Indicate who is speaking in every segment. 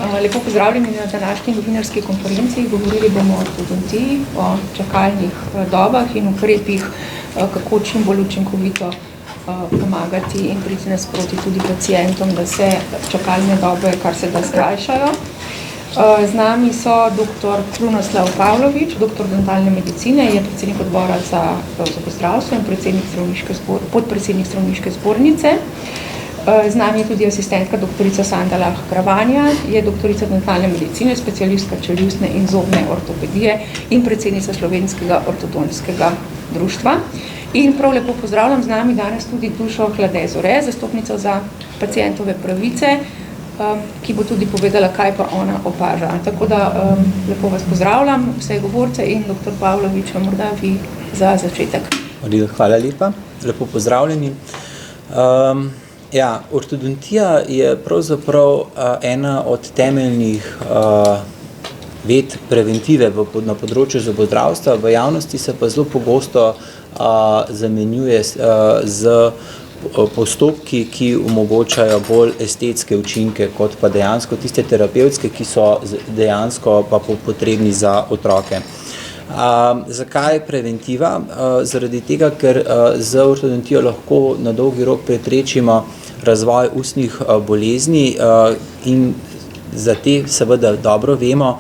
Speaker 1: Lepo pozdravljeni na današnji novinarski konferenci. Govorili bomo o ortodontiji, o čakalnih dobah in ukrepih, kako čim bolj učinkovito pomagati in priti nasproti tudi pacientom, da se čakalne dobe kar se da skrajšajo. Z nami so dr. Krunoslav Pavlović, doktor dentalne medicine, je predsednik odbora za zdravstvo in podpredsednik zdravniške zbornice. Z nami je tudi asistentka doktorica Sanda Lah-Kravanja, je doktorica dentalne medicine, specialistka čeljustne in zobne ortopedije in predsednica Slovenskega ortodontskega društva. In prav lepo pozdravljam z nami danes tudi Dušo Hlade-Zore, zastopnica za pacientove pravice, ki bo tudi povedala, kaj pa ona opaža. Tako da lepo vas pozdravljam, vse govorce in dr. Pavlović, morda vi za začetek.
Speaker 2: Hvala lepa, lepo pozdravljeni. Ortodontija je pravzaprav ena od temeljnih ved preventive na področju zobozdravstva, v javnosti se pa zelo pogosto zamenjuje z postopki, ki omogočajo bolj estetske učinke, kot pa dejansko tiste terapevtske, ki so dejansko pa potrebni za otroke. Zakaj preventiva? Zaradi tega, ker z ortodontijo lahko na dolgi rok preprečimo razvoj ustnih bolezni in za te seveda dobro vemo,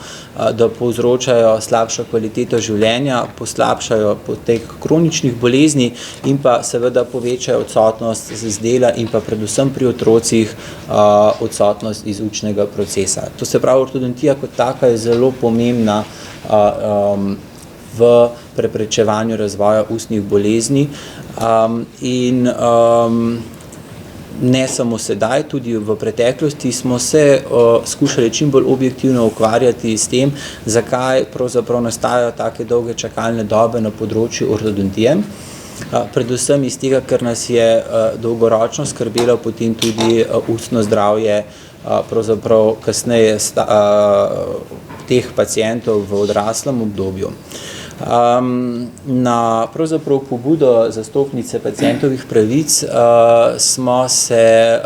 Speaker 2: da povzročajo slabšo kvaliteto življenja, poslabšajo potek kroničnih bolezni in pa seveda povečajo odsotnost z dela in pa predvsem pri otrocih odsotnost iz učnega procesa. To se pravi, ortodontija kot taka je zelo pomembna v preprečevanju razvoja ustnih bolezni in ne samo sedaj, tudi v preteklosti smo se skušali čim bolj objektivno ukvarjati s tem, zakaj pravzaprav nastajajo take dolge čakalne dobe na področju ortodontije. Predvsem iz tega, ker nas je dolgoročno skrbelo potem tudi ustno zdravje pravzaprav kasneje teh pacientov v odraslem obdobju. Na pravzaprav pobudo zastopnice pacientovih pravic smo se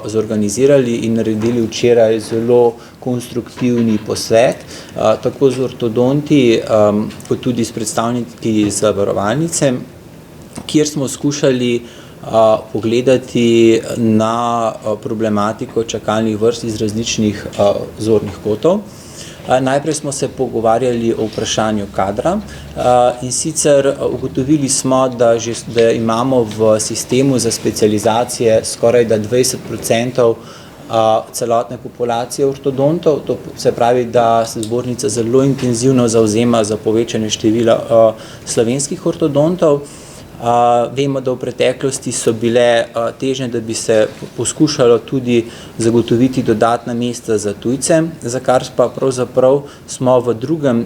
Speaker 2: zorganizirali in naredili včeraj zelo konstruktivni posvet, tako z ortodonti, kot tudi s predstavniki zavarovalnice, kjer smo skušali pogledati na problematiko čakalnih vrst iz različnih zornih kotov. Najprej smo se pogovarjali o vprašanju kadra in sicer ugotovili smo, da imamo v sistemu za specializacije skoraj 20% celotne populacije ortodontov, to se pravi, da se zbornica zelo intenzivno zavzema za povečanje števila slovenskih ortodontov. Vemo, da v preteklosti so bile težnje, da bi se poskušalo tudi zagotoviti dodatna mesta za tujce, za kar pa pravzaprav smo v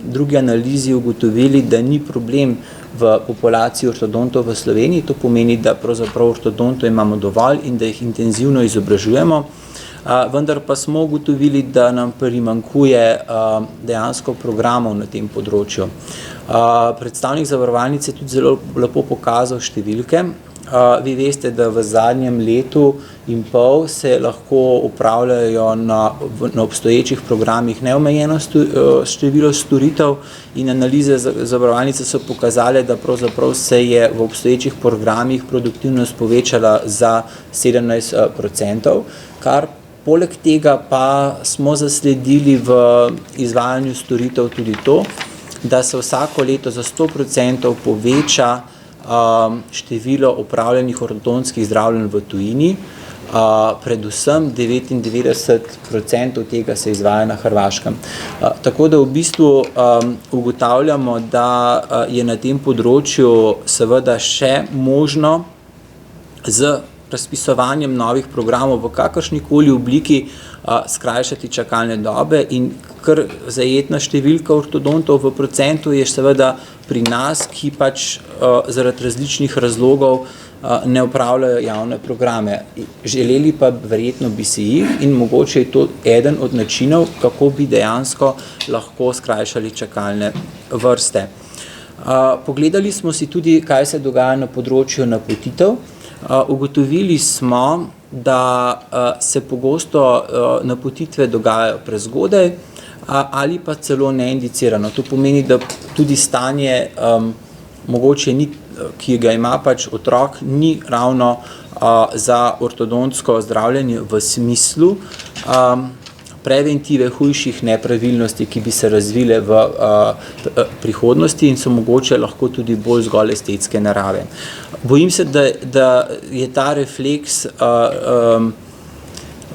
Speaker 2: drugi analizi ugotovili, da ni problem v populaciji ortodontov v Sloveniji. To pomeni, da pravzaprav ortodontov imamo dovolj in da jih intenzivno izobražujemo. Vendar pa smo ugotovili, da nam primanjkuje dejansko programov na tem področju. Predstavnik zavarovalnice je tudi zelo lepo pokazal številke. Vi veste, da v zadnjem letu in pol se lahko upravljajo na obstoječih programih neomejeno število storitev in analize zavarovalnice so pokazale, da pravzaprav se je v obstoječih programih produktivnost povečala za 17%, kar poleg tega pa smo zasledili v izvajanju storitev tudi to, da se vsako leto za 100% poveča število opravljenih ortodontskih zdravljenj v tujini, predvsem 99% tega se izvaja na Hrvaškem. Tako da v bistvu ugotavljamo, da je na tem področju seveda še možno z razpisovanjem novih programov v kakršnikoli obliki skrajšati čakalne dobe in kar zajetna številka ortodontov v procentu je seveda pri nas, ki pač zaradi različnih razlogov ne upravljajo javne programe. Želeli pa verjetno bi si jih in mogoče je to eden od načinov, kako bi dejansko lahko skrajšali čakalne vrste. Pogledali smo si tudi, kaj se dogaja na področju napotitev. Ugotovili smo, da se pogosto napotitve dogajajo prezgodaj ali pa celo neindicirano. To pomeni, da tudi stanje mogoče ni, ki ga ima pač otrok, ni ravno za ortodontsko zdravljenje v smislu preventive hujših nepravilnosti, ki bi se razvile v prihodnosti in so mogoče lahko tudi bolj zgolj estetske narave. Bojim se, da je ta refleks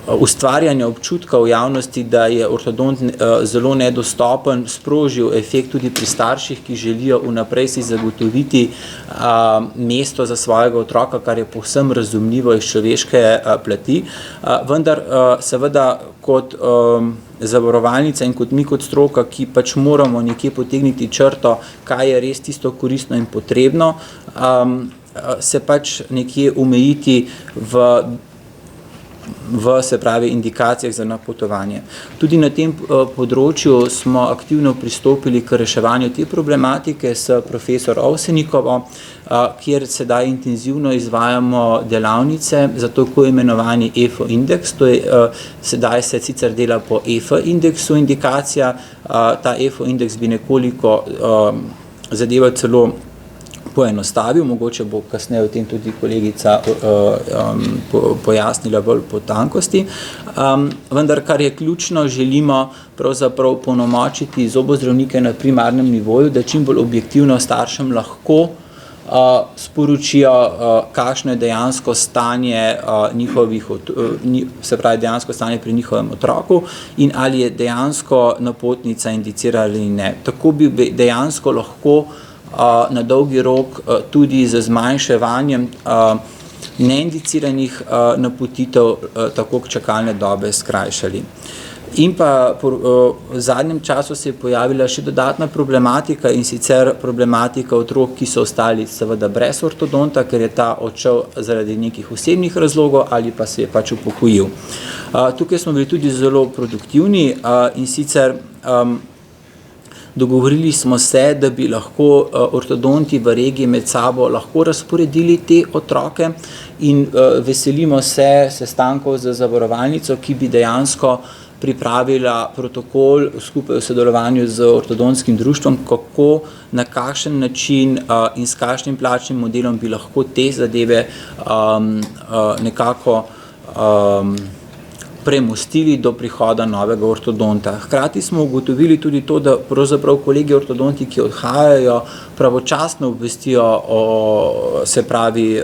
Speaker 2: ustvarjanja občutka v javnosti, da je ortodont zelo nedostopen, sprožil efekt tudi pri starših, ki želijo vnaprej si zagotoviti mesto za svojega otroka, kar je povsem razumljivo iz človeške plati, vendar seveda kot zavarovalnica in kot mi kot stroka, ki pač moramo nekje potegniti črto, kaj je res tisto koristno in potrebno, se pač nekje omejiti se pravi indikacijah za napotovanje. Tudi na tem področju smo aktivno pristopili k reševanju te problematike s profesor Ovsenikovo, kjer sedaj intenzivno izvajamo delavnice za tako imenovani EFO indeks. To je, sedaj se sicer dela po EFO indeksu indikacija. Ta EFO indeks bi nekoliko zadeva celo poenostavil, mogoče bo kasneje o tem tudi kolegica pojasnila bolj po tankosti. Vendar, kar je ključno, želimo pravzaprav polnomočiti zobozdravnike na primarnem nivoju, da čim bolj objektivno staršem lahko sporočijo, kakšno je dejansko stanje se pravi dejansko stanje pri njihovem otroku in ali je dejansko napotnica indicirana ali ne. Tako bi dejansko lahko na dolgi rok tudi z zmanjševanjem neindiciranih napotitev tako čakalne dobe skrajšali. In pa v zadnjem času se je pojavila še dodatna problematika, in sicer problematika otrok, ki so ostali seveda brez ortodonta, ker je ta odšel zaradi nekih osebnih razlogov ali pa se je pač upokojil. Tukaj smo bili tudi zelo produktivni in sicer dogovorili smo se, da bi lahko ortodonti v regiji med sabo lahko razporedili te otroke in veselimo se sestankov z zavarovalnico, ki bi dejansko pripravila protokol skupaj v sodelovanju z ortodonskim društvom, kako, na kakšen način in s kakšnim plačnim modelom bi lahko te zadeve nekako premostili do prihoda novega ortodonta. Hkrati smo ugotovili tudi to, da pravzaprav kolegi ortodonti, ki odhajajo, pravočasno obvestijo se pravi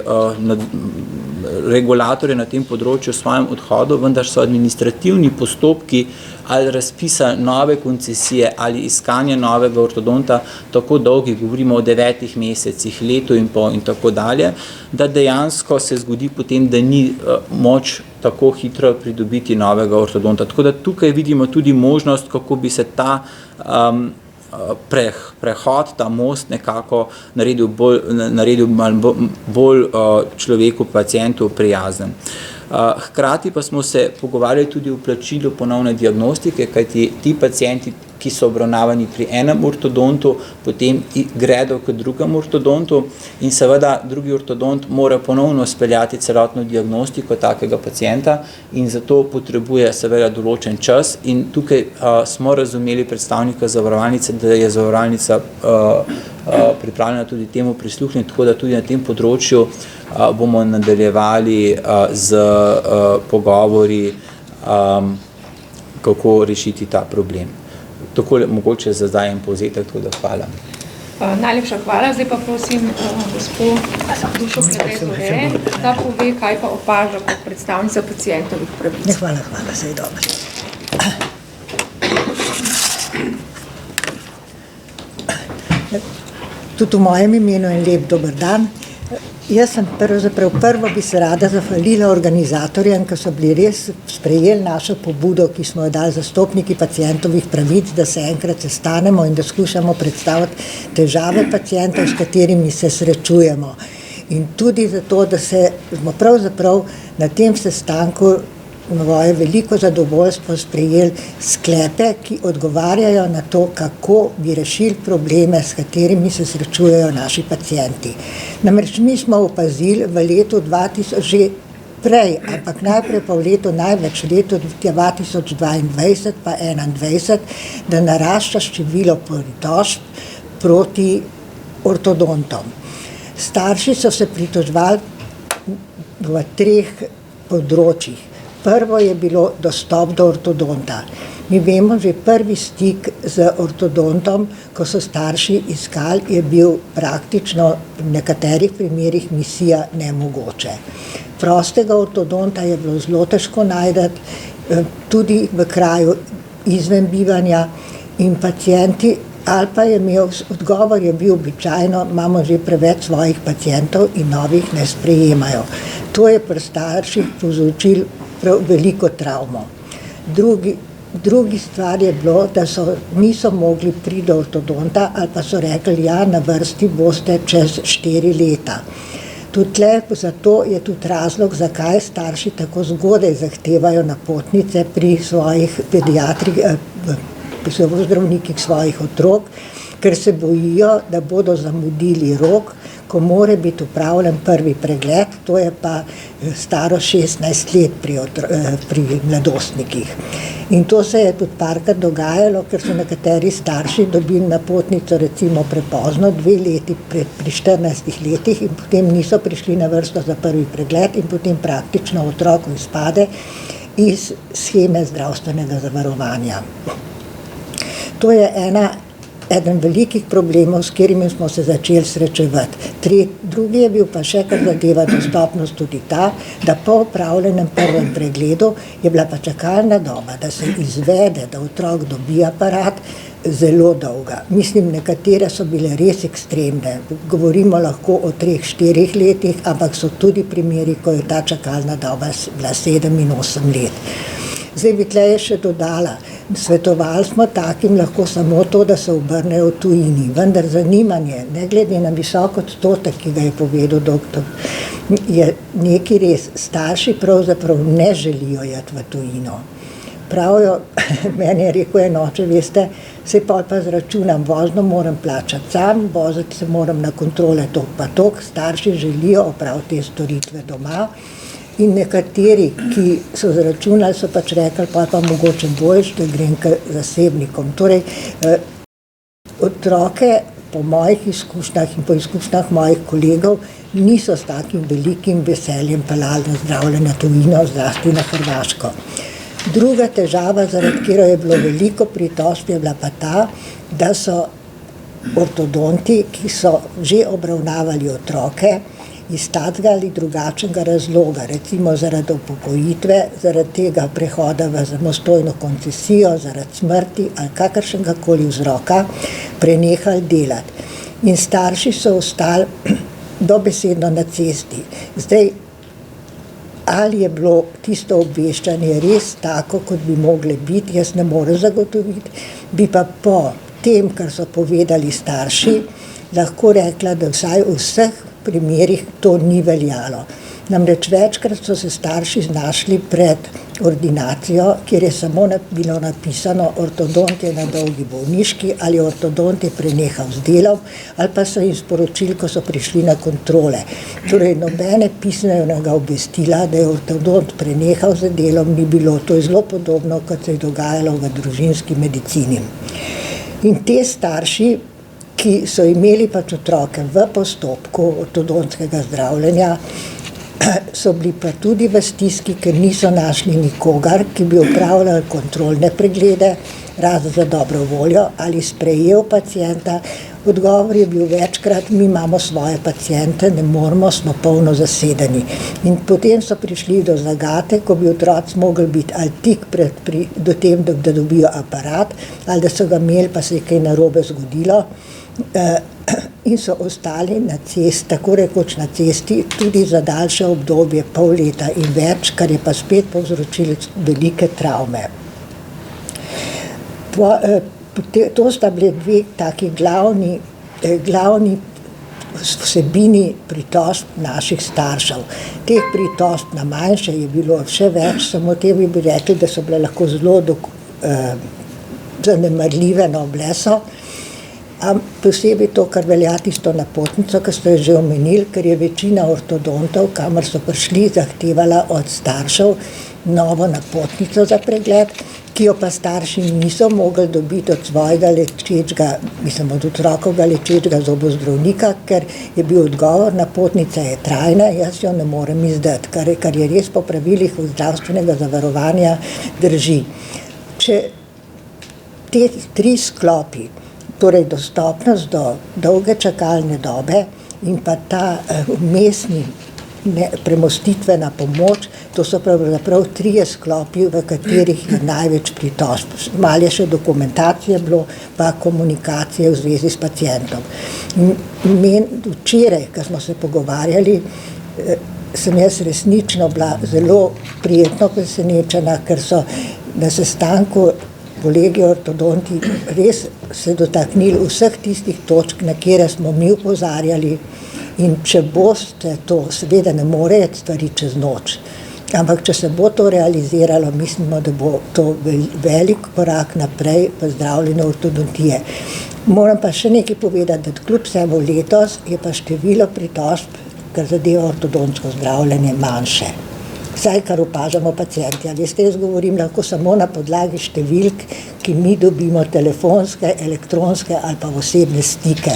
Speaker 2: regulatorje na tem področju s svojim odhodom, vendar so administrativni postopki ali razpisa nove koncesije ali iskanja novega ortodonta tako dolgi, govorimo o 9 mesecih, letu in pol in tako dalje, da dejansko se zgodi potem, da ni moč tako hitro pridobiti novega ortodonta. Tako da tukaj vidimo tudi možnost, kako bi se ta prehod, ta most nekako naredil bolj človeku, pacientu prijazen. Hkrati pa smo se pogovarjali tudi o plačilu ponovne diagnostike, kajti ti pacienti, ki so obravnavani pri enem ortodontu, potem gredo k drugemu ortodontu in seveda drugi ortodont mora ponovno speljati celotno diagnostiko takega pacienta in zato potrebuje seveda določen čas in tukaj smo razumeli predstavnika zavarovalnice, da je zavarovalnica pripravljena tudi temu prisluhniti, tako da tudi na tem področju bomo nadaljevali z pogovori, kako rešiti ta problem. Tako mogoče za zdaj en povzetek, tako da hvala.
Speaker 1: Najlepša hvala. Zdaj pa prosim gospod Dušo Klebezore, da pove, kaj pa opaža kot predstavnica pacientovih pravic.
Speaker 3: Hvala, saj dobro. Tudi v mojem imenu en lep dober dan. Jaz sem prvo bi se rada zahvalila organizatorjem, ki so bili res sprejeli našo pobudo, ki smo jo dali zastopniki pacientovih pravic, da se enkrat sestanemo in da skušamo predstaviti težave pacientov, s katerimi se srečujemo. In tudi zato, da smo pravzaprav na tem sestanku moje veliko zadovoljstvo sprejeli sklepe, ki odgovarjajo na to, kako bi rešili probleme, s katerimi se srečujejo naši pacienti. Namreč mi smo opazili v letu 2000 že prej, ampak najprej pa v letu največ, letu 2022 pa 2021, da narašča število pritožb proti ortodontom. Starši so se pritoževali v 3 področjih. Prvo je bilo dostop do ortodonta. Mi vemo, že prvi stik z ortodontom, ko so starši iskali, je bil praktično v nekaterih primerih misija nemogoče. Prostega ortodonta je bilo zelo težko najti, tudi v kraju izven bivanja, in pacienti, ali pa je imel, odgovor je bil običajno, imamo že preveč svojih pacientov in novih ne sprejemajo. To je pri starših povzročilo veliko travmo. Drugi stvar je bilo, da niso mogli priti do ortodonta, ali pa so rekli, ja, na vrsti boste čez 4 leta. Tudi zato je tudi razlog, zakaj starši tako zgodaj zahtevajo napotnice pri svojih pediatrih, zdravnikih svojih otrok, ker se bojijo, da bodo zamudili rok, ko mora biti upravljen prvi pregled, to je pa staro 16 let pri mladostnikih. In to se je tudi parkrat dogajalo, ker so nekateri starši dobili napotnico recimo prepozno, 2 leti pri 14 letih, in potem niso prišli na vrsto za prvi pregled in potem praktično otrok izpade iz sheme zdravstvenega zavarovanja. To je eden velikih problemov, s katerimi smo se začeli srečevati. Drugi je bil pa še, kar zadeva dostopnost, tudi ta, da po opravljenem prvem pregledu je bila pa čakalna doba, da se izvede, da otrok dobi aparat, zelo dolga. Mislim, nekatere so bile res ekstremne. Govorimo lahko o 3-4 letih, ampak so tudi primeri, ko je ta čakalna doba bila 7 in 8 let. Zdaj bi tleje še dodala, svetovali smo takim lahko samo to, da se obrnejo v tujini, vendar zanimanje, ne glede na visok odstotek, ki ga je povedal doktor, je nekaj res. Starši pravzaprav ne želijo iti v tujino. Pravijo, meni je rekel en oče, veste, se pa zračunam, vozno moram plačati sam, voziti se moram na kontrole tok pa tok, starši želijo opraviti te storitve doma. In nekateri, ki so zračunali, so pač rekli, pa mogoče boljš, da grem k zasebnikom. Torej, otroke po mojih izkušnjah in po izkušnjah mojih kolegov niso s takim velikim veseljem peljali na zdravljenje tujino, zlasti na Hrvaško. Druga težava, zaradi katero je bilo veliko pritožb, je bila pa ta, da so ortodonti, ki so že obravnavali otroke, iz takega ali drugačnega razloga, recimo zaradi upokojitve, zaradi tega prehoda v samostojno koncesijo, zaradi smrti ali kakršnega koli vzroka, prenehali delati. In starši so ostali dobesedno na cesti. Zdaj, ali je bilo tisto obveščanje res tako, kot bi mogli biti, jaz ne morem zagotoviti, bi pa po tem, kar so povedali starši, lahko rekla, da vsaj v vseh primerih to ni veljalo. Namreč večkrat so se starši znašli pred ordinacijo, kjer je samo bilo napisano, ortodont je na dolgi bolniški ali ortodont je prenehal z delom, ali pa so jim sporočili, ko so prišli na kontrole. Torej, nobene pisnega obvestila, da je ortodont prenehal z delom, ni bilo. To je zelo podobno, kot se je dogajalo v družinski medicini. In te starši, ki so imeli pač otroke v postopku ortodontskega zdravljenja, so bili pa tudi v stiski, ker niso našli nikogar, ki bi opravljal kontrolne preglede, razen za dobro voljo, ali sprejel pacienta. Odgovor je bil večkrat, mi imamo svoje paciente, ne moremo, smo polno zasedeni. In potem so prišli do zagate, ko bi otroci mogli biti ali tik do tem, da dobijo aparat, ali da so ga imeli, pa se je kaj narobe zgodilo. In so ostali na cesti, tako rekoč na cesti, tudi za daljše obdobje, pol leta in več, kar je pa spet povzročilo velike travme. To sta bili dve taki glavni vsebini pritožb naših staršev. Teh pritožb na manjše je bilo še več, samo te bi rekli, da so bile lahko zelo zanemarljive na obleso. Posebej to, kar velja tisto napotnico, ki ste jo že omenili, ker je večina ortodontov, kamor so prišli, zahtevala od staršev novo napotnico za pregled, ki jo pa starši niso mogli dobiti od svojega od otrokovega lečečega zobozdravnika, ker je bil odgovor, napotnica je trajna, jaz jo ne morem izdati, kar je res po pravilih zdravstvenega zavarovanja drži. Če te 3 sklopi, torej dostopnost do dolge čakalne dobe in pa ta vmesni premostitvena pomoč, to so pravzaprav 3 sklopi, v katerih je največ pritožb. Malo je še dokumentacije bilo, pa komunikacije v zvezi s pacientom. Včeraj, ko smo se pogovarjali, sem jaz resnično bila zelo prijetno presenečena, ker so na sestanku kolegi ortodonti res se dotaknili vseh tistih točk, na kjer smo mi opozarjali, in če boste to, seveda ne more stvari čez noč, ampak če se bo to realiziralo, mislimo, da bo to velik korak naprej v zdravljenju ortodontije. Moram pa še nekaj povedati, da kljub vsemu letos je pa število pritožb, kar zadeva ortodontsko zdravljenje, manjše. Vsaj, kar opažamo pacienti. Veste, jaz govorim lahko samo na podlagi številk, ki mi dobimo telefonske, elektronske ali pa osebne stike.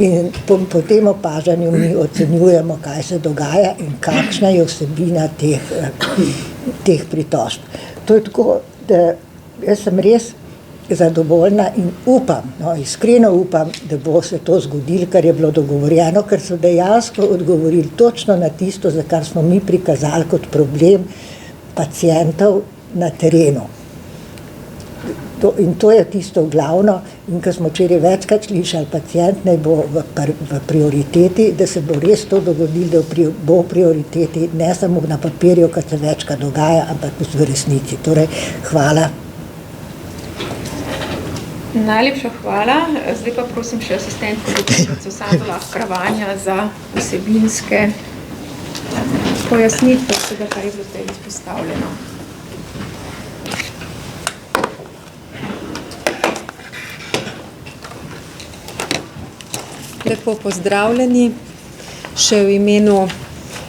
Speaker 3: In po tem opažanju mi ocenjujemo, kaj se dogaja in kakšna je vsebina teh pritožb. To je tako, da jaz sem res zadovoljna in upam, iskreno upam, da bo se to zgodilo, kar je bilo dogovorjeno, ker so dejansko odgovorili točno na tisto, za kar smo mi prikazali kot problem pacientov na terenu. In to je tisto glavno, in ko smo včeraj večkrat slišali, pacient naj bo v prioriteti, da se bo res to dogodilo, da bo v prioriteti, ne samo na papirju, kar se večkrat dogaja, ampak v resnici. Torej, hvala.
Speaker 1: Najlepša hvala. Zdaj pa prosim še asistentko doktorico Sandola Kravanja za vsebinske pojasnitve vsega, kar je bilo zdaj izpostavljeno.
Speaker 4: Lepo pozdravljeni. Še v imenu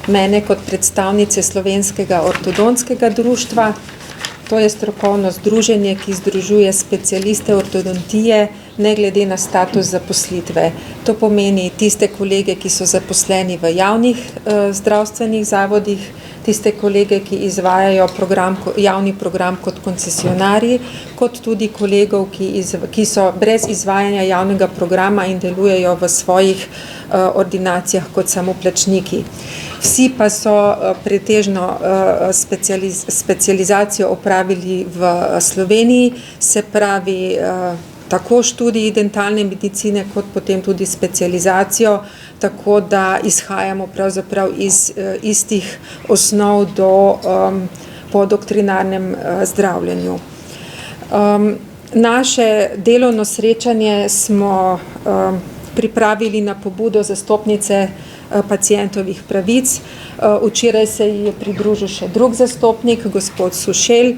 Speaker 4: mene kot predstavnice Slovenskega ortodontskega društva. To je strokovno združenje, ki združuje specialiste ortodontije, ne glede na status zaposlitve. To pomeni tiste kolege, ki so zaposleni v javnih zdravstvenih zavodih, tiste kolege, ki izvajajo javni program kot koncesionarji, kot tudi kolegov, ki so brez izvajanja javnega programa in delujejo v svojih ordinacijah kot samoplačniki. Vsi pa so pretežno specializacijo opravili v Sloveniji, se pravi tako študij dentalne medicine, kot potem tudi specializacijo, tako da izhajamo pravzaprav iz istih osnov po doktrinarnem zdravljenju. Naše delovno srečanje smo pripravili na pobudo zastopnice pacientovih pravic. Včeraj se je pridružil še drug zastopnik, gospod Sušelj,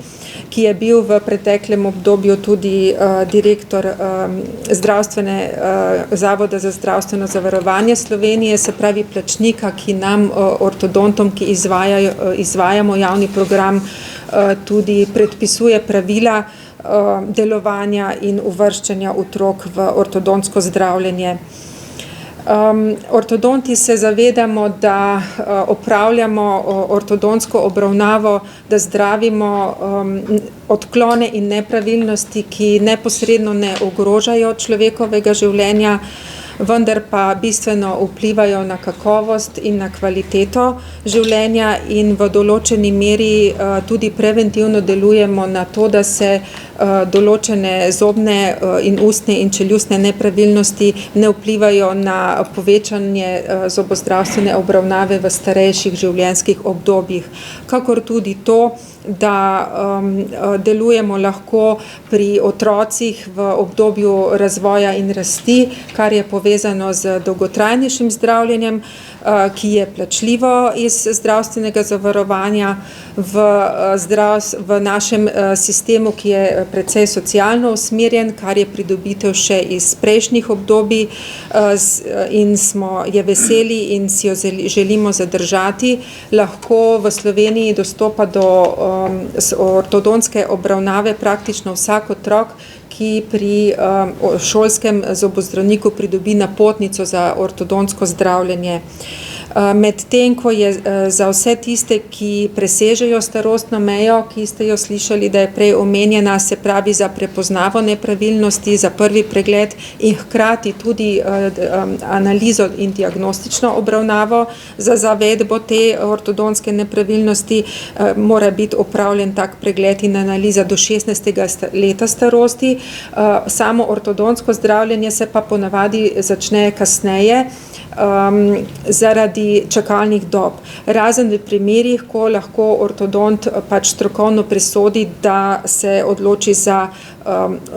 Speaker 4: ki je bil v preteklem obdobju tudi direktor Zavoda za zdravstveno zavarovanje Slovenije, se pravi plačnika, ki nam, ortodontom, ki izvajamo javni program, tudi predpisuje pravila delovanja in uvrščanja otrok v ortodontsko zdravljenje. Ortodonti se zavedamo, da opravljamo ortodontsko obravnavo, da zdravimo odklone in nepravilnosti, ki neposredno ne ogrožajo človekovega življenja, vendar pa bistveno vplivajo na kakovost in na kvaliteto življenja in v določeni meri tudi preventivno delujemo na to, da se določene zobne in ustne in čeljustne nepravilnosti ne vplivajo na povečanje zobozdravstvene obravnave v starejših življenjskih obdobjih. Kakor tudi to, da delujemo lahko pri otrocih v obdobju razvoja in rasti, kar je povezano z dolgotrajnejšim zdravljenjem, ki je plačljivo iz zdravstvenega zavarovanja v našem sistemu, ki je precej socialno usmerjen, kar je pridobitev še iz prejšnjih obdobij in je veseli in si jo želimo zadržati. Lahko v Sloveniji dostopa do ortodontske obravnave praktično vsak otrok, ki pri šolskem zobozdravniku pridobi napotnico za ortodontsko zdravljenje. Medtem ko je za vse tiste, ki presežejo starostno mejo, ki ste jo slišali, da je prej omenjena, se pravi za prepoznavo nepravilnosti, za prvi pregled in hkrati tudi analizo in diagnostično obravnavo za zavedbo te ortodontske nepravilnosti, mora biti opravljen tak pregled in analiza do 16. leta starosti. Samo ortodontsko zdravljenje se pa ponavadi začne kasneje, zaradi čakalnih dob. Razen v primerih, ko lahko ortodont pač strokovno presodi, da se odloči za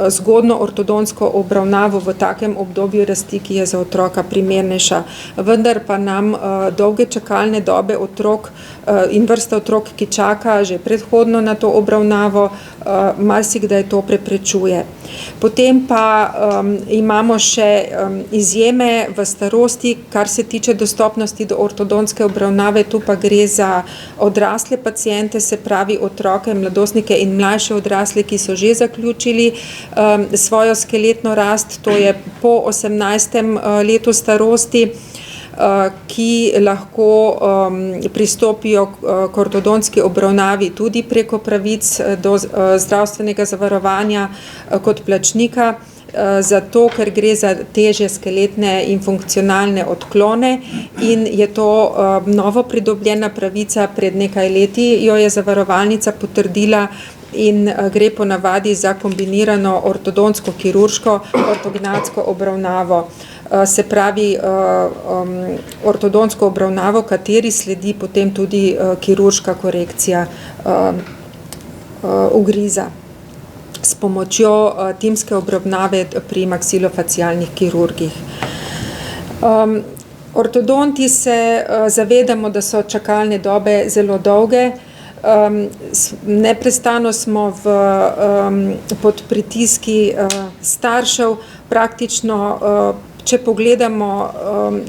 Speaker 4: zgodno ortodontsko obravnavo v takem obdobju rasti, ki je za otroka primernejša. Vendar pa nam dolge čakalne dobe otrok in vrsta otrok, ki čaka že predhodno na to obravnavo, marsikdaj to preprečuje. Potem pa imamo še izjeme v starosti, kar se tiče dostopnosti do ortodontske obravnave. Tu pa gre za odrasle paciente, se pravi otroke, mladostnike in mlajše odrasle, ki so že zaključili svojo skeletno rast, to je po 18. letu starosti, ki lahko pristopijo k ortodontski obravnavi tudi preko pravic do zdravstvenega zavarovanja kot plačnika, zato ker gre za težje skeletne in funkcionalne odklone in je to novo pridobljena pravica. Pred nekaj leti jo je zavarovalnica potrdila in gre ponavadi za kombinirano ortodontsko kirurško ortognatsko obravnavo. Se pravi ortodontsko obravnavo, kateri sledi potem tudi kirurška korekcija ugriza s pomočjo timske obravnave pri maksilofacialnih kirurgih. Ortodonti se zavedamo, da so čakalne dobe zelo dolge. Neprestano smo pod pritiski staršev, praktično, če pogledamo,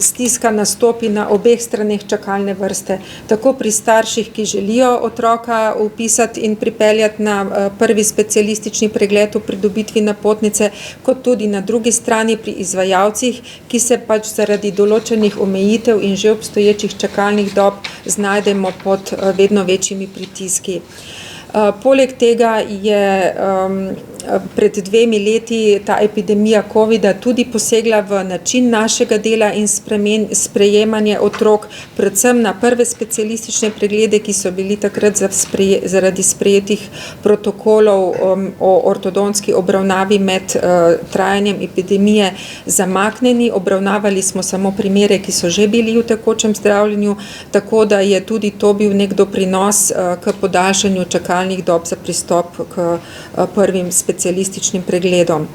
Speaker 4: stiska nastopi na obeh straneh čakalne vrste. Tako pri starših, ki želijo otroka vpisati in pripeljati na prvi specialistični pregled v pridobitvi napotnice, kot tudi na drugi strani pri izvajalcih, ki se pač zaradi določenih omejitev in že obstoječih čakalnih dob znajdemo pod vedno večjimi pritiski. Poleg tega je pred 2 leti ta epidemija covida tudi posegla v način našega dela in sprejemanje otrok, predvsem na prve specialistične preglede, ki so bili takrat zaradi sprejetih protokolov o ortodontski obravnavi med trajanjem epidemije zamaknjeni. Obravnavali smo samo primere, ki so že bili v tekočem zdravljenju, tako da je tudi to bil nek doprinos k podaljšanju čakalnih dob za pristop k prvim specialističnim pregledom.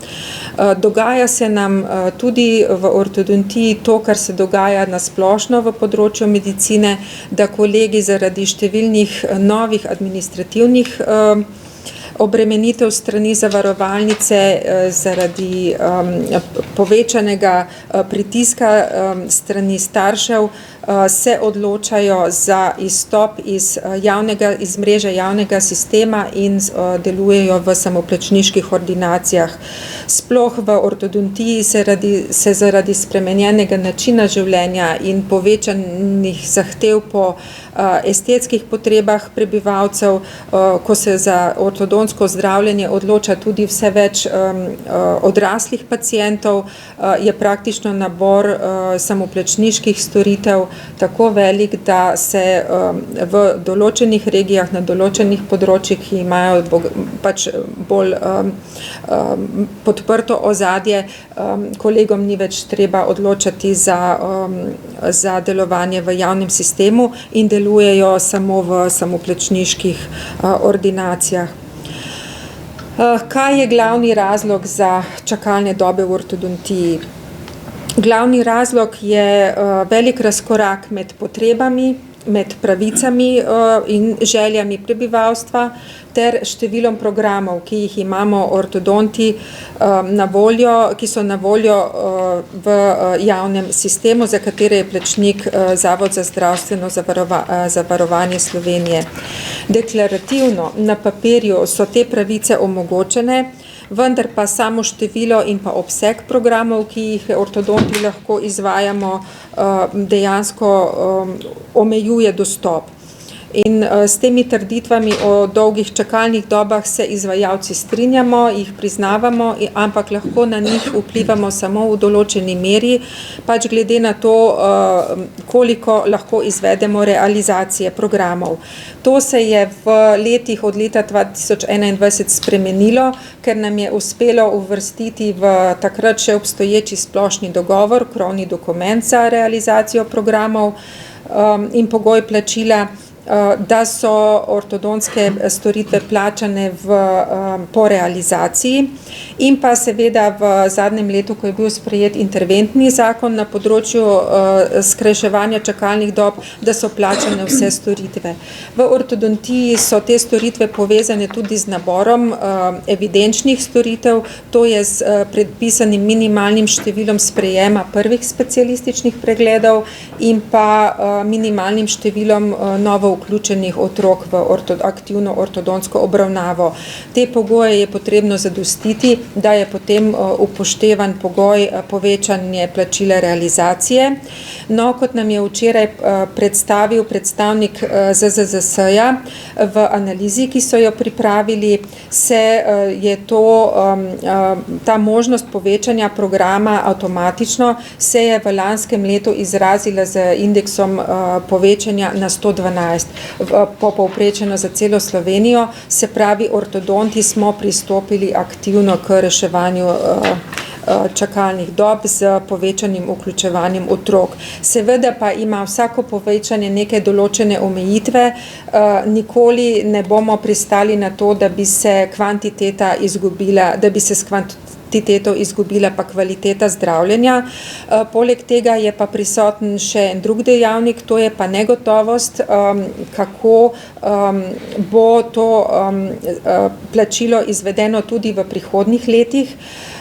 Speaker 4: Dogaja se nam tudi v ortodontiji to, kar se dogaja na splošno v področju medicine, da kolegi zaradi številnih novih administrativnih obremenitev strani zavarovalnice, zaradi povečanega pritiska strani staršev, se odločajo za izstop iz mreže javnega sistema in delujejo v samoplačniških ordinacijah. Sploh v ortodontiji se zaradi spremenjenega načina življenja in povečanih zahtev po estetskih potrebah prebivalcev, ko se za ortodontsko zdravljenje odloča tudi vse več odraslih pacientov, je praktično nabor samoplačniških storitev tako velik, da se v določenih regijah, na določenih področjih, ki imajo pač bolj pod odprto ozadje, kolegom ni več treba odločati za delovanje v javnem sistemu in delujejo samo v samoplačniških ordinacijah. Kaj je glavni razlog za čakalne dobe v ortodontiji? Glavni razlog je velik razkorak med potrebami, med pravicami in željami prebivalstva ter številom programov, ki jih imamo ortodonti na voljo, ki so na voljo v javnem sistemu, za katere je plačnik Zavod za zdravstveno zavarovanje Slovenije. Deklarativno na papirju so te pravice omogočene, vendar pa samo število in pa obseg programov, ki jih ortodonti lahko izvajamo, dejansko omejuje dostop. In s temi trditvami o dolgih čakalnih dobah se izvajalci strinjamo, jih priznavamo, ampak lahko na njih vplivamo samo v določeni meri, pač glede na to, koliko lahko izvedemo realizacije programov. To se je v letih od leta 2021 spremenilo, ker nam je uspelo uvrstiti v takrat še obstoječi splošni dogovor, krovni dokument za realizacijo programov in pogoj plačila, da so ortodontske storitve plačane po realizaciji in pa seveda v zadnjem letu, ko je bil sprejet interventni zakon na področju skrajševanja čakalnih dob, da so plačane vse storitve. V ortodontiji so te storitve povezane tudi z naborom evidenčnih storitev, to je s predpisanim minimalnim številom sprejema prvih specialističnih pregledov in pa minimalnim številom novo vključenih otrok v aktivno ortodontsko obravnavo. Te pogoje je potrebno zadostiti, da je potem upoštevan pogoj povečanje plačila realizacije. No, kot nam je včeraj predstavil predstavnik ZZZS-ja v analizi, ki so jo pripravili, se je ta možnost povečanja programa avtomatično se je v lanskem letu izrazila z indeksom povečanja na 112. Povprečeno za celo Slovenijo, se pravi, ortodonti smo pristopili aktivno k reševanju čakalnih dob z povečanim vključevanjem otrok. Seveda pa ima vsako povečanje neke določene omejitve, nikoli ne bomo pristali na to, da bi se kvantiteta izgubila, da bi se s kvantiteto izgubila pa kvaliteta zdravljenja. Poleg tega je pa prisoten še en drug dejavnik, to je pa negotovost, kako bo to plačilo izvedeno tudi v prihodnjih letih.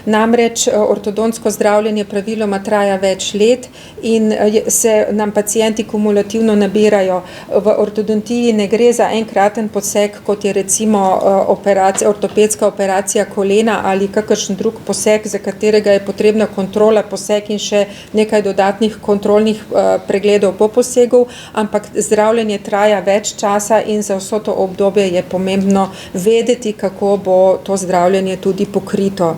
Speaker 4: Namreč ortodontsko zdravljenje praviloma traja več let in se nam pacienti kumulativno nabirajo. V ortodontiji ne gre za enkraten poseg, kot je recimo ortopedska operacija kolena ali kakršen drug poseg, za katerega je potrebna kontrola, poseg in še nekaj dodatnih kontrolnih pregledov po posegu, ampak zdravljenje traja več časa in za vso to obdobje je pomembno vedeti, kako bo to zdravljenje tudi pokrito.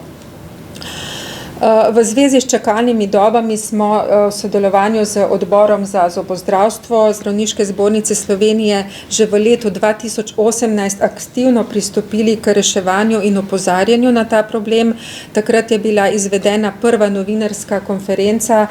Speaker 4: V zvezi s čakalnimi dobami smo v sodelovanju z Odborom za zobozdravstvo Zdravniške zbornice Slovenije že v letu 2018 aktivno pristopili k reševanju in opozarjanju na ta problem. Takrat je bila izvedena prva novinarska konferenca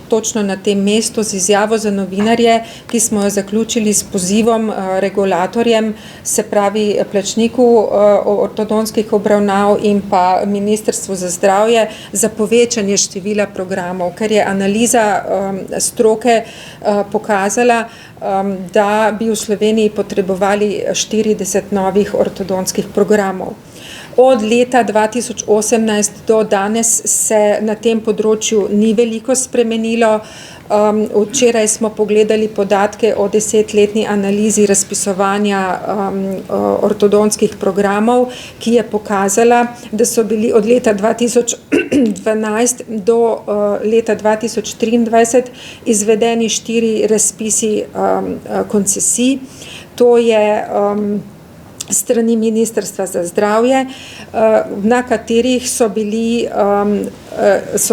Speaker 4: točno na tem mestu z izjavo za novinarje, ki smo jo zaključili s pozivom regulatorjem, se pravi plačniku ortodontskih obravnav in pa Ministrstvu za zdravje, za povečanje števila programov, ker je analiza stroke pokazala, da bi v Sloveniji potrebovali 40 novih ortodonskih programov. Od leta 2018 do danes se na tem področju ni veliko spremenilo. Včeraj smo pogledali podatke o 10-letni analizi razpisovanja ortodontskih programov, ki je pokazala, da so bili od leta 2012 do leta 2023 izvedeni 4 razpisi koncesij. To je strani Ministrstva za zdravje, na katerih so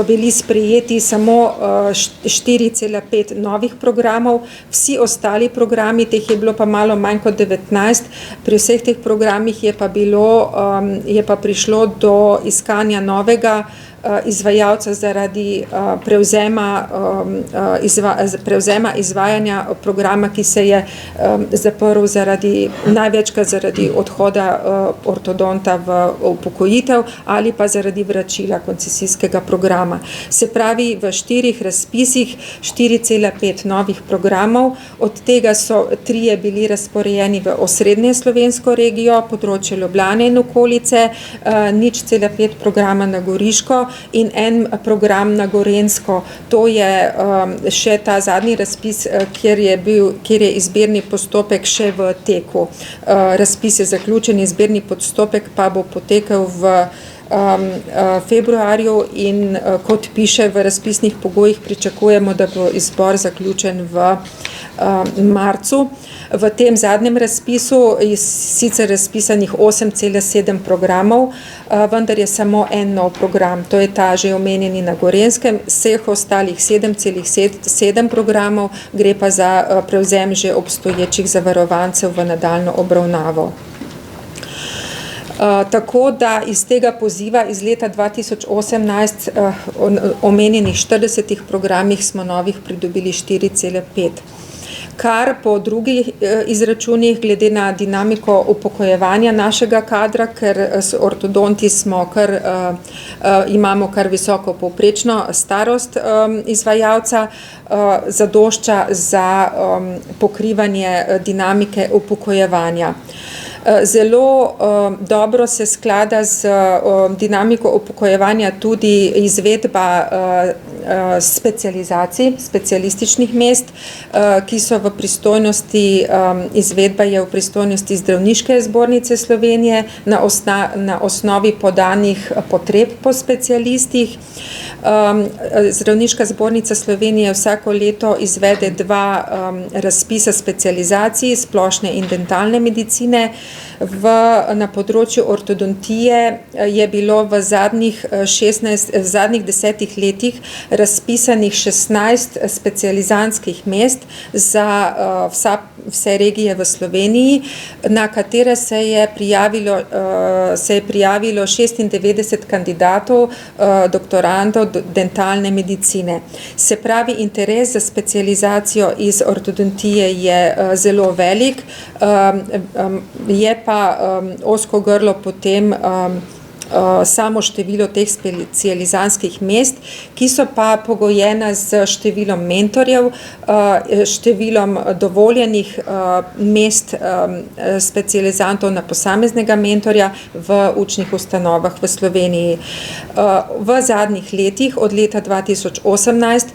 Speaker 4: bili sprejeti samo 4,5 novih programov, vsi ostali programi, teh je bilo pa malo manj kot 19, pri vseh teh programih je pa prišlo do iskanja novega izvajalca zaradi prevzema izvajanja programa, ki se je zaprl največkrat zaradi odhoda ortodonta v upokojitev ali pa zaradi vračila koncesijskega programa. Se pravi, v 4 razpisih 4,5 novih programov, od tega so 3 bili razporejeni v osrednje slovensko regijo, področje Ljubljane in okolice, 0,5 programa na Goriško in en program na Gorenjsko. To je še ta zadnji razpis, kjer je izbirni postopek še v teku. Razpis je zaključen, izbirni postopek pa bo potekel v februarju in kot piše v razpisnih pogojih, pričakujemo, da bo izbor zaključen v marcu. V tem zadnjem razpisu je sicer razpisanih 8,7 programov, vendar je samo en nov program, to je ta že omenjeni na Gorenjskem, vseh ostalih 7,7 programov, gre pa za prevzem že obstoječih zavarovancev v nadaljnjo obravnavo. Tako da iz tega poziva iz leta 2018 omenjenih 40 programih smo novih pridobili 4,5. Kar po drugih izračunih, glede na dinamiko upokojevanja našega kadra, ker s ortodonti imamo kar visoko povprečno starost izvajalca, zadošča za pokrivanje dinamike upokojevanja. Zelo dobro se sklada z dinamiko upokojevanja tudi izvedba specialističnih mest, ki so v pristojnosti, izvedba je v pristojnosti Zdravniške zbornice Slovenije na osnovi podanih potreb po specialistih. Zdravniška zbornica Slovenije vsako leto izvede 2 razpisa specializacij, splošne in dentalne medicine. Na področju ortodontije je bilo v zadnjih 10 letih razpisanih 16 specializantskih mest za vse regije v Sloveniji, na katere se je prijavilo 96 kandidatov, doktorandov dentalne medicine. Se pravi, interes za specializacijo iz ortodontije je zelo velik, je pa ozko grlo potem samo število teh specializantskih mest, ki so pa pogojena z številom mentorjev, številom dovoljenih mest specializantov na posameznega mentorja v učnih ustanovah v Sloveniji. V zadnjih letih, od leta 2018,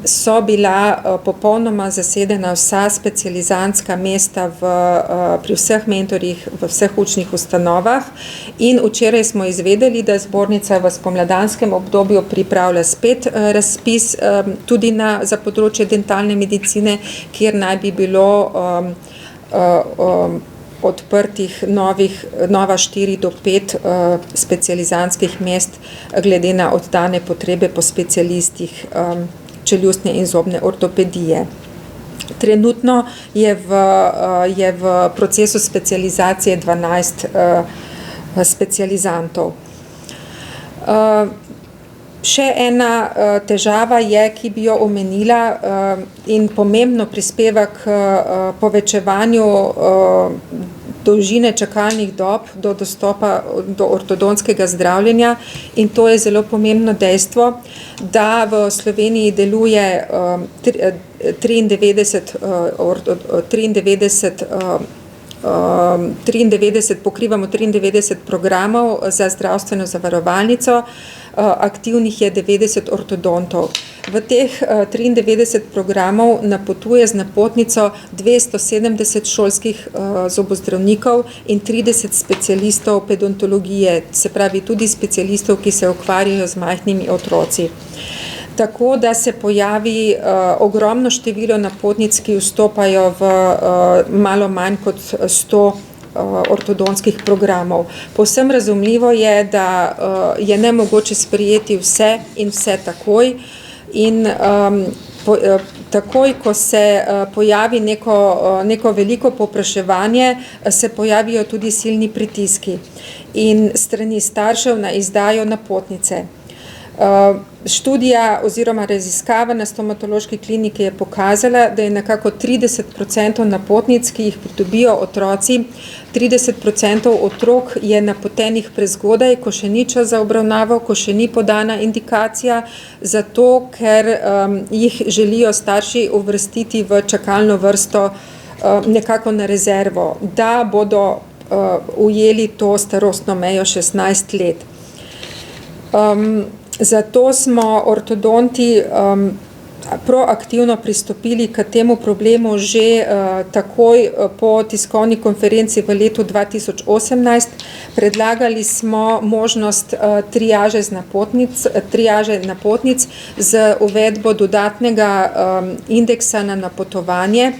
Speaker 4: so bila popolnoma zasedena vsa specializantska mesta pri vseh mentorjih v vseh učnih ustanovah in včeraj smo izvedeli, da zbornica v spomladanskem obdobju pripravlja spet razpis tudi za področje dentalne medicine, kjer naj bi bilo odprtih nova 4 do 5 specializantskih mest glede na oddane potrebe po specialistih čeljustne in zobne ortopedije. Trenutno je v procesu specializacije 12 specializantov. Še ena težava je, ki bi jo omenila in pomembno prispeva k povečevanju dolžine čakalnih dob do dostopa do ortodontskega zdravljenja, in to je zelo pomembno dejstvo, da v Sloveniji deluje pokrivamo 93 programov za zdravstveno zavarovalnico, aktivnih je 90 ortodontov. V teh 93 programov napotuje z napotnico 270 šolskih zobozdravnikov in 30 specialistov pedontologije, se pravi tudi specialistov, ki se ukvarjajo z majhnimi otroci. Tako da se pojavi ogromno število napotnic, ki vstopajo v malo manj kot 100 ortodontskih programov. Povsem razumljivo je, da je nemogoče sprejeti vse in vse takoj in takoj, ko se pojavi neko veliko povpraševanje, se pojavijo tudi silni pritiski in strani staršev na izdajo napotnice. Študija oziroma raziskava na stomatološki kliniki je pokazala, da je nekako 30% napotnic, ki jih pridobijo otroci, 30% otrok je napotenih prezgodaj, ko še ni čas za obravnavo, ko še ni podana indikacija, zato ker jih želijo starši uvrstiti v čakalno vrsto nekako na rezervo, da bodo ujeli to starostno mejo 16 let. Zato smo ortodonti proaktivno pristopili k temu problemu že takoj po tiskovni konferenci v letu 2018. Predlagali smo možnost triaže napotnic z uvedbo dodatnega indeksa na napotovanje,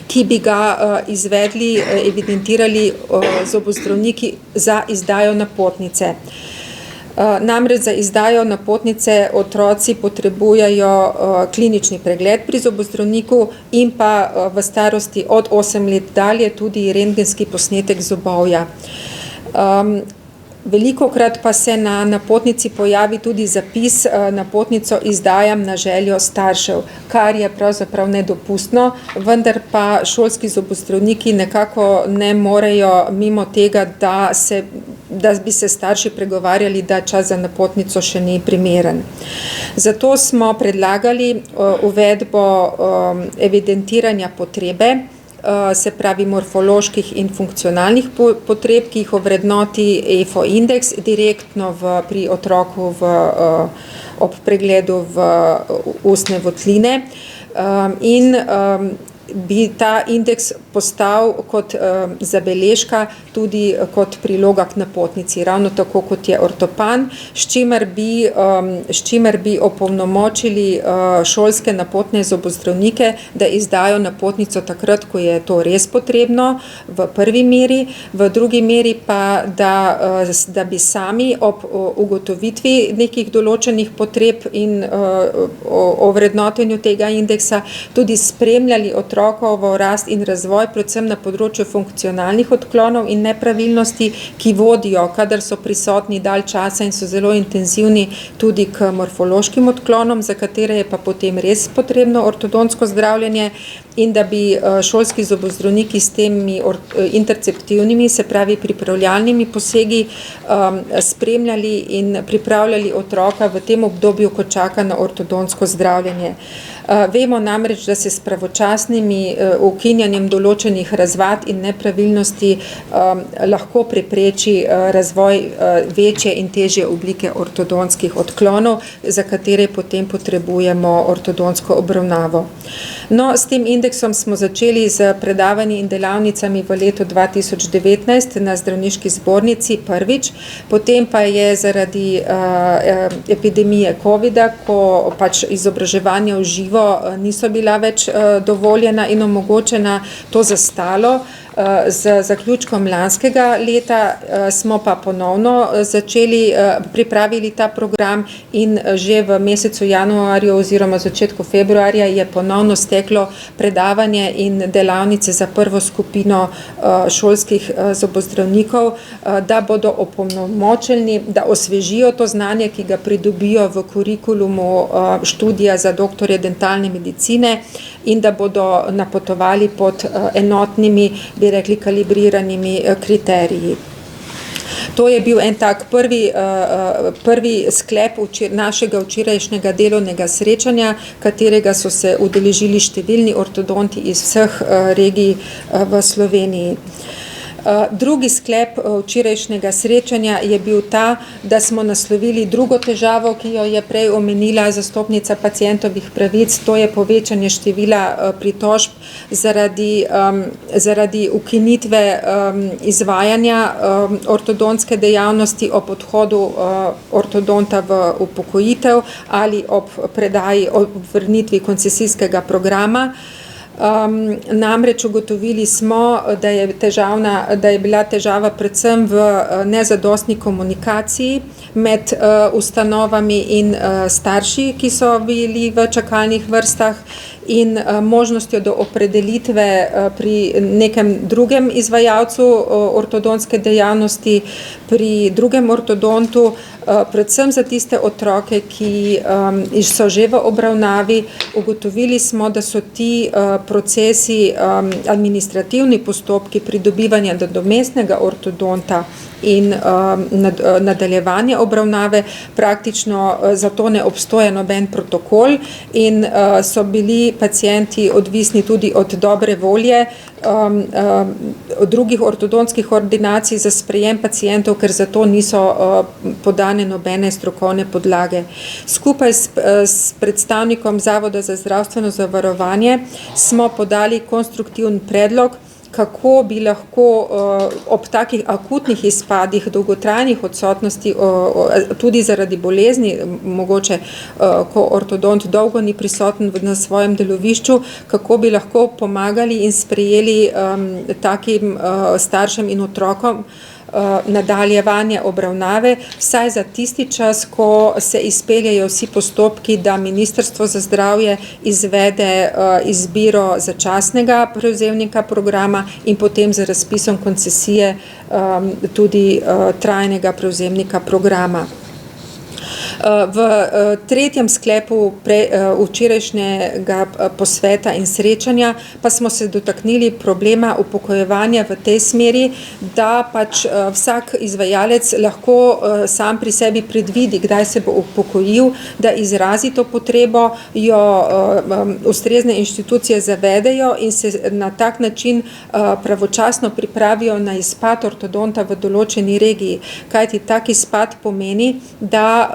Speaker 4: ki bi ga izvedli, evidentirali zobozdravniki za izdajo napotnice. Namreč za izdajo napotnice otroci potrebujejo klinični pregled pri zobozdravniku in pa v starosti od 8 let dalje tudi rentgenski posnetek zobovja. Velikokrat pa se na napotnici pojavi tudi zapis: napotnico izdajam na željo staršev, kar je pravzaprav nedopustno, vendar pa šolski zobozdravniki nekako ne morejo mimo tega, da bi se starši pregovarjali, da čas za napotnico še ni primeren. Zato smo predlagali uvedbo evidentiranja potrebe, se pravi morfoloških in funkcionalnih potreb, ki jih ovrednoti EFO indeks direktno pri otroku ob pregledu v ustne votline in bi ta indeks postal kot zabeležka tudi kot priloga k napotnici, ravno tako kot je ortopan, s čimer bi opolnomočili šolske napotne zobozdravnike, da izdajo napotnico takrat, ko je to res potrebno, v prvi meri, v drugi meri pa, da bi sami ob ugotovitvi nekih določenih potreb in ovrednotenju tega indeksa tudi spremljali otrokovo rast in razvoj, predvsem na področju funkcionalnih odklonov in nepravilnosti, ki vodijo, kadar so prisotni dalj časa in so zelo intenzivni, tudi k morfološkim odklonom, za katere je pa potem res potrebno ortodontsko zdravljenje, in da bi šolski zobozdravniki s temi interceptivnimi, se pravi pripravljalnimi posegi, spremljali in pripravljali otroka v tem obdobju, ko čaka na ortodontsko zdravljenje. Vemo namreč, da se s pravočasnimi ukinjanjem določenih razvad in nepravilnosti lahko prepreči razvoj večje in težje oblike ortodontskih odklonov, za katere potem potrebujemo ortodontsko obravnavo. No, s tem indeksom smo začeli z predavanji in delavnicami v letu 2019 na Zdravniški zbornici prvič, potem pa je zaradi epidemije covida, ko pač izobraževanja v živo niso bila več dovoljena in omogočena, to zastalo. Z zaključkom lanskega leta smo pa ponovno pripravili ta program in že v mesecu januarju oziroma začetku februarja je ponovno steklo predavanje in delavnice za prvo skupino šolskih zobozdravnikov, da bodo opolnomočeni, da osvežijo to znanje, ki ga pridobijo v kurikulumu študija za doktorje dentalne medicine, in da bodo napotovali pod enotnimi, bi rekli, kalibriranimi kriteriji. To je bil en tak prvi sklep našega včerajšnjega delovnega srečanja, katerega so se udeležili številni ortodonti iz vseh regij v Sloveniji. Drugi sklep včerajšnjega srečanja je bil ta, da smo naslovili drugo težavo, ki jo je prej omenila zastopnica pacientovih pravic, to je povečanje števila pritožb zaradi ukinitve izvajanja ortodontske dejavnosti ob odhodu ortodonta v upokojitev ali ob vrnitvi koncesijskega programa. Namreč ugotovili smo, da je bila težava predvsem v nezadostni komunikaciji med ustanovami in starši, ki so bili v čakalnih vrstah, in možnostjo do opredelitve pri nekem drugem izvajalcu ortodontske dejavnosti, pri drugem ortodontu, predvsem za tiste otroke, ki so že v obravnavi. Ugotovili smo, da so ti procesi, administrativni postopki pridobivanja nadomestnega ortodonta in nadaljevanje obravnave, praktično zato ne obstoja noben protokol in so bili pacienti odvisni tudi od dobre volje od drugih ortodontskih ordinacij za sprejem pacientov, ker zato niso podane nobene strokovne podlage. Skupaj s predstavnikom Zavoda za zdravstveno zavarovanje smo podali konstruktivni predlog, kako bi lahko ob takih akutnih izpadih, dolgotrajnih odsotnosti, tudi zaradi bolezni, mogoče ko ortodont dolgo ni prisoten na svojem delovišču, kako bi lahko pomagali in sprejeli takim staršem in otrokom nadaljevanje obravnave, vsaj za tisti čas, ko se izpeljejo vsi postopki, da Ministrstvo za zdravje izvede izbiro začasnega prevzemnika programa in potem za razpisom koncesije tudi trajnega prevzemnika programa. V tretjem sklepu včerajšnjega posveta in srečanja pa smo se dotaknili problema upokojevanja v tej smeri, da pač vsak izvajalec lahko sam pri sebi predvidi, kdaj se bo upokojil, da izrazi to potrebo, jo ustrezne inštitucije zavedejo in se na tak način pravočasno pripravijo na izpad ortodonta v določeni regiji. Kajti tak izpad pomeni, da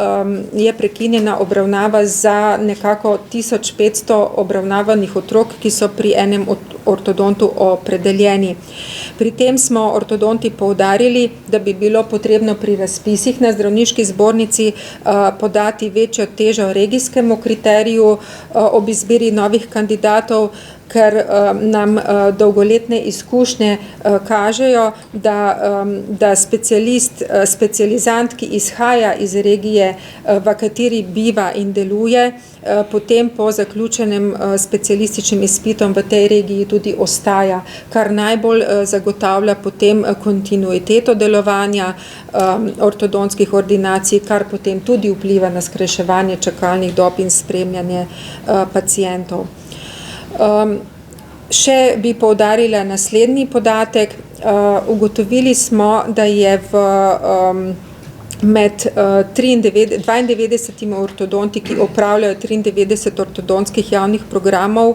Speaker 4: je prekinjena obravnava za nekako 1500 obravnavanih otrok, ki so pri enem ortodontu opredeljeni. Pri tem smo ortodonti poudarili, da bi bilo potrebno pri razpisih na zdravniški zbornici podati večjo težo regijskemu kriteriju ob izbiri novih kandidatov, ker nam dolgoletne izkušnje kažejo, da specializant, ki izhaja iz regije, v kateri biva in deluje, potem po zaključenem specialističnim izpitom v tej regiji tudi ostaja, kar najbolj zagotavlja potem kontinuiteto delovanja ortodontskih ordinacij, kar potem tudi vpliva na skrajševanje čakalnih dob in spremljanje pacientov. Še bi poudarila naslednji podatek. Ugotovili smo, da je med 92 ortodonti, ki opravljajo 93 ortodontskih javnih programov,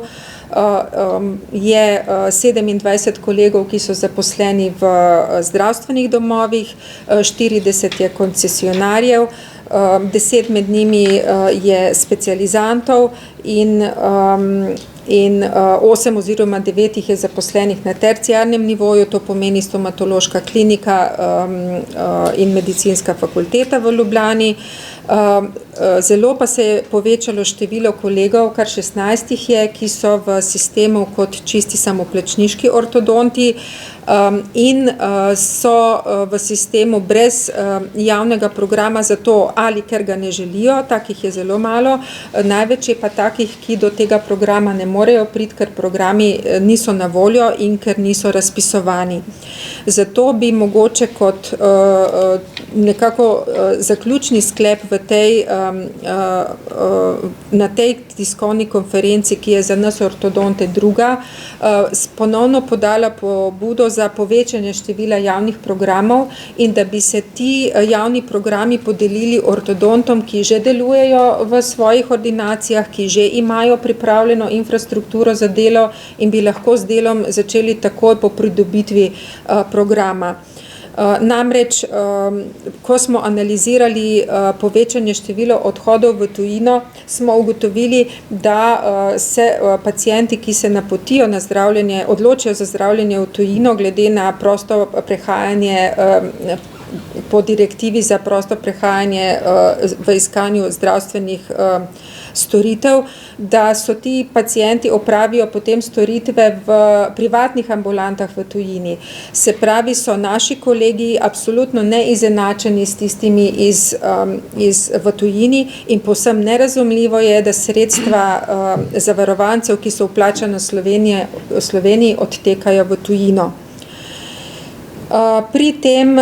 Speaker 4: je 27 kolegov, ki so zaposleni v zdravstvenih domovih, 40 je koncesionarjev, 10 med njimi je specializantov in 8 oziroma 9 jih je zaposlenih na terciarnem nivoju, to pomeni stomatološka klinika in medicinska fakulteta v Ljubljani. Zelo pa se je povečalo število kolegov, kar 16 jih je, ki so v sistemu kot čisti samoplačniški ortodonti in so v sistemu brez javnega programa zato ali ker ga ne želijo, takih je zelo malo, največ je pa takih, ki do tega programa ne morejo priti, ker programi niso na voljo in ker niso razpisovani. Zato bi mogoče kot nekako zaključni sklep v na tej tiskovni konferenci, ki je za nas ortodonte druga, ponovno podala pobudo za povečanje števila javnih programov in da bi se ti javni programi podelili ortodontom, ki že delujejo v svojih ordinacijah, ki že imajo pripravljeno infrastrukturo za delo in bi lahko z delom začeli takoj po pridobitvi programa. Namreč, ko smo analizirali povečanje števila odhodov v tujino, smo ugotovili, da se pacienti, ki se napotijo na zdravljenje, odločijo za zdravljenje v tujino, glede na prosto prehajanje po direktivi za prosto prehajanje v iskanju zdravstvenih storitev, da so ti pacienti opravijo potem storitve v privatnih ambulantah v tujini. Se pravi, so naši kolegi absolutno neizenačeni s tistimi v tujini in povsem nerazumljivo je, da sredstva zavarovancev, ki so vplačana v Sloveniji, odtekajo v tujino. Pri tem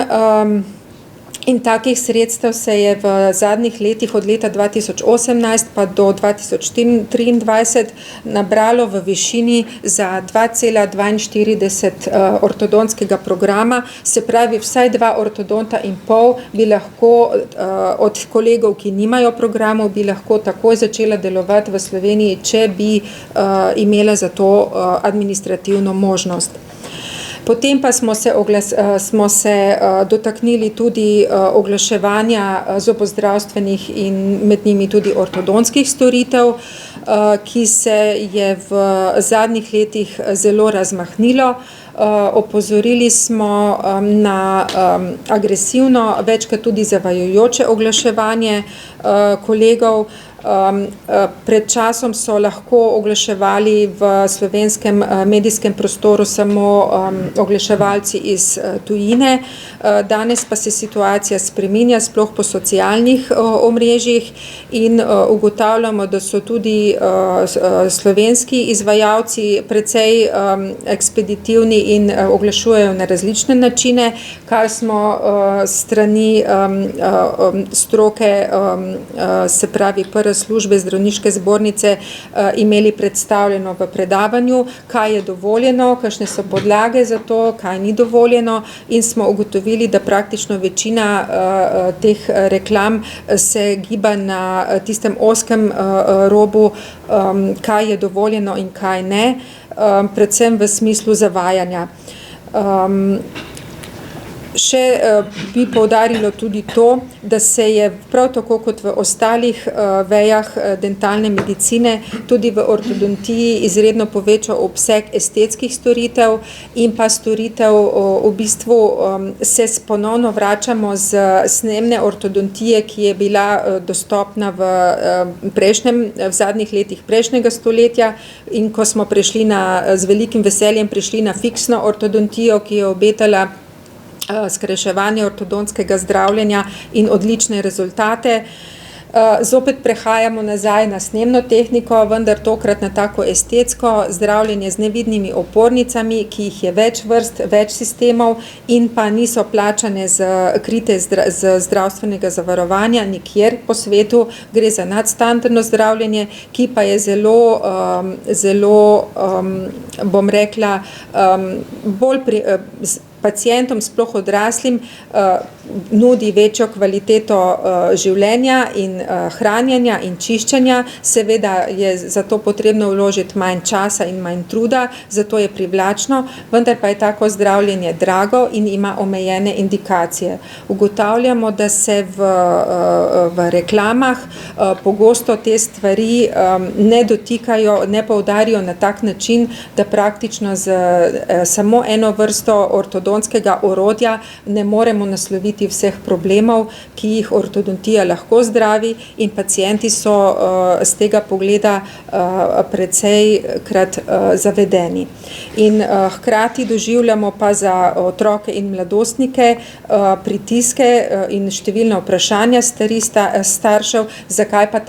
Speaker 4: in takih sredstev se je v zadnjih letih od leta 2018 pa do 2023 nabralo v višini za 2,42 ortodontskega programa, se pravi vsaj 2 ortodonta in pol bi lahko od kolegov, ki nimajo programov, bi lahko takoj začela delovati v Sloveniji, če bi imela za to administrativno možnost. Potem pa smo se dotaknili tudi oglaševanja zobozdravstvenih in med njimi tudi ortodontskih storitev, ki se je v zadnjih letih zelo razmahnilo. Opozorili smo na agresivno, večkrat tudi zavajajoče oglaševanje kolegov. Pred časom so lahko oglaševali v slovenskem medijskem prostoru samo oglaševalci iz tujine. Danes pa se situacija spreminja, sploh po socialnih omrežjih in ugotavljamo, da so tudi slovenski izvajalci precej ekspeditivni in oglašujejo na različne načine, kar smo strani stroke, se pravi službe zdravniške zbornice imeli predstavljeno v predavanju, kaj je dovoljeno, kakšne so podlage za to, kaj ni dovoljeno in smo ugotovili, da praktično večina teh reklam se giba na tistem ozkem robu, kaj je dovoljeno in kaj ne, predvsem v smislu zavajanja. Še bi poudarilo tudi to, da se je prav tako kot v ostalih vejah dentalne medicine tudi v ortodontiji izredno povečal obseg estetskih storitev in pa storitev v bistvu se ponovno vračamo z snemne ortodontije, ki je bila dostopna v zadnjih letih prejšnjega stoletja in ko smo z velikim veseljem prišli na fiksno ortodontijo, ki je obetala skrajševanje ortodontskega zdravljenja in odlične rezultate. Zopet prehajamo nazaj na snemno tehniko, vendar tokrat na tako estetsko zdravljenje z nevidnimi opornicami, ki jih je več vrst, več sistemov in pa niso plačane krite z zdravstvenega zavarovanja nikjer po svetu. Gre za nadstandardno zdravljenje, ki pa je zelo, bom rekla, bolj pacientom, sploh odraslim, nudi večjo kvaliteto življenja in hranjenja in čiščenja. Seveda je za to potrebno vložiti manj časa in manj truda, zato je privlačno, vendar pa je tako zdravljenje drago in ima omejene indikacije. Ugotavljamo, da se v reklamah pogosto te stvari ne dotikajo, ne poudarijo na tak način, da praktično z samo eno vrsto ortodontskega orodja ne moremo nasloviti vseh problemov, ki jih ortodontija lahko zdravi in pacienti so z tega pogleda precejkrat zavedeni. In hkrati doživljamo pa za otroke in mladostnike pritiske in številna vprašanja staršev, zakaj pa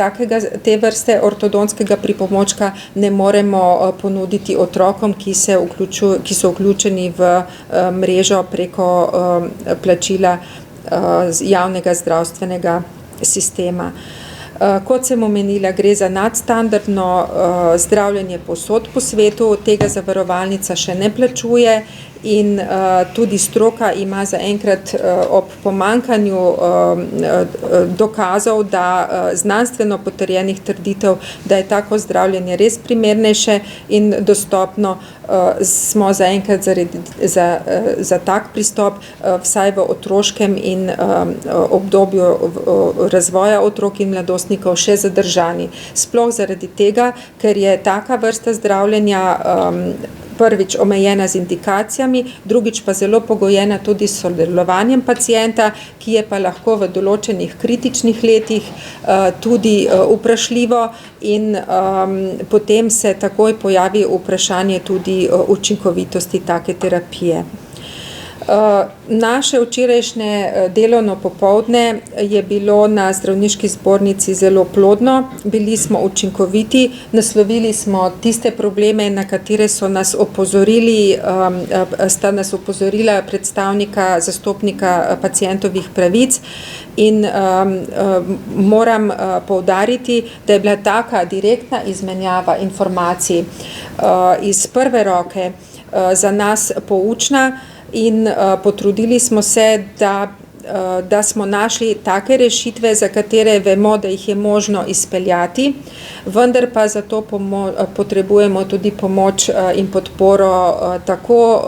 Speaker 4: te vrste ortodontskega pripomočka ne moremo ponuditi otrokom, ki so vključeni v mrežo preko plačila javnega zdravstvenega sistema. Kot sem omenila, gre za nadstandardno zdravljenje povsod po svetu, tega zavarovalnica še ne plačuje in tudi stroka ima zaenkrat ob pomanjkanju dokazov, da znanstveno potrjenih trditev, da je tako zdravljenje res primernejše in dostopno, smo zaenkrat za tak pristop vsaj v otroškem in obdobju razvoja otrok in mladostnikov še zadržani. Sploh zaradi tega, ker je taka vrsta zdravljenja prvič omejena z indikacijami, drugič pa zelo pogojena tudi s sodelovanjem pacienta, ki je pa lahko v določenih kritičnih letih tudi vprašljivo in potem se takoj pojavi vprašanje tudi učinkovitosti take terapije. Naše včerajšnje delovno popoldne je bilo na zdravniški zbornici zelo plodno, bili smo učinkoviti, naslovili smo tiste probleme, na katere sta nas opozorila predstavnika, zastopnika pacientovih pravic in moram poudariti, da je bila taka direktna izmenjava informacij iz prve roke za nas poučna, in potrudili smo se, da smo našli take rešitve, za katere vemo, da jih je možno izpeljati, vendar pa za to potrebujemo tudi pomoč in podporo tako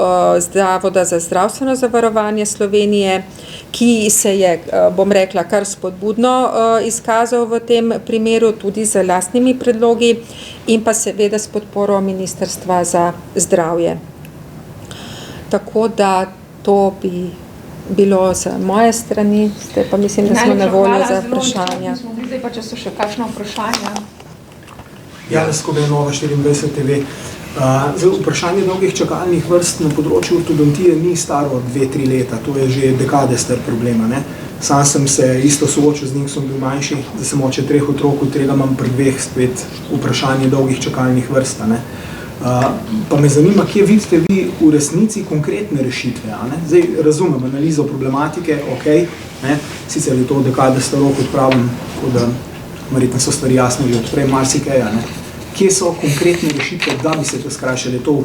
Speaker 4: Zavoda za zdravstveno zavarovanje Slovenije, ki se je, bom rekla, kar spodbudno izkazal v tem primeru, tudi z lastnimi predlogi, in pa seveda s podporo Ministrstva za zdravje. Tako da to bi bilo z moje strani, zdaj pa mislim, da smo na voljo za vprašanja.
Speaker 1: Zdaj pa, če so še kakšno vprašanja.
Speaker 5: Janez Kobe, Nova 24 TV. Vprašanje dolgih čakalnih vrst na področju ortodontije ni staro 2-3 leta, to je že dekade star problema. Sam sem se isto soočil z njim, sem bil manjši, da sem oče 3 otrok, od tega imam pri 2 spet vprašanje dolgih čakalnih vrst. Pa me zanima, kje vidite vi v resnici konkretne rešitve. Zdaj razumem analizo problematike, sicer je to dekade staro, kot pravim, tako da verjetno so stvari jasne že odprej marsikaj. Kje so konkretne rešitve, da bi se to skrajšali? Je to v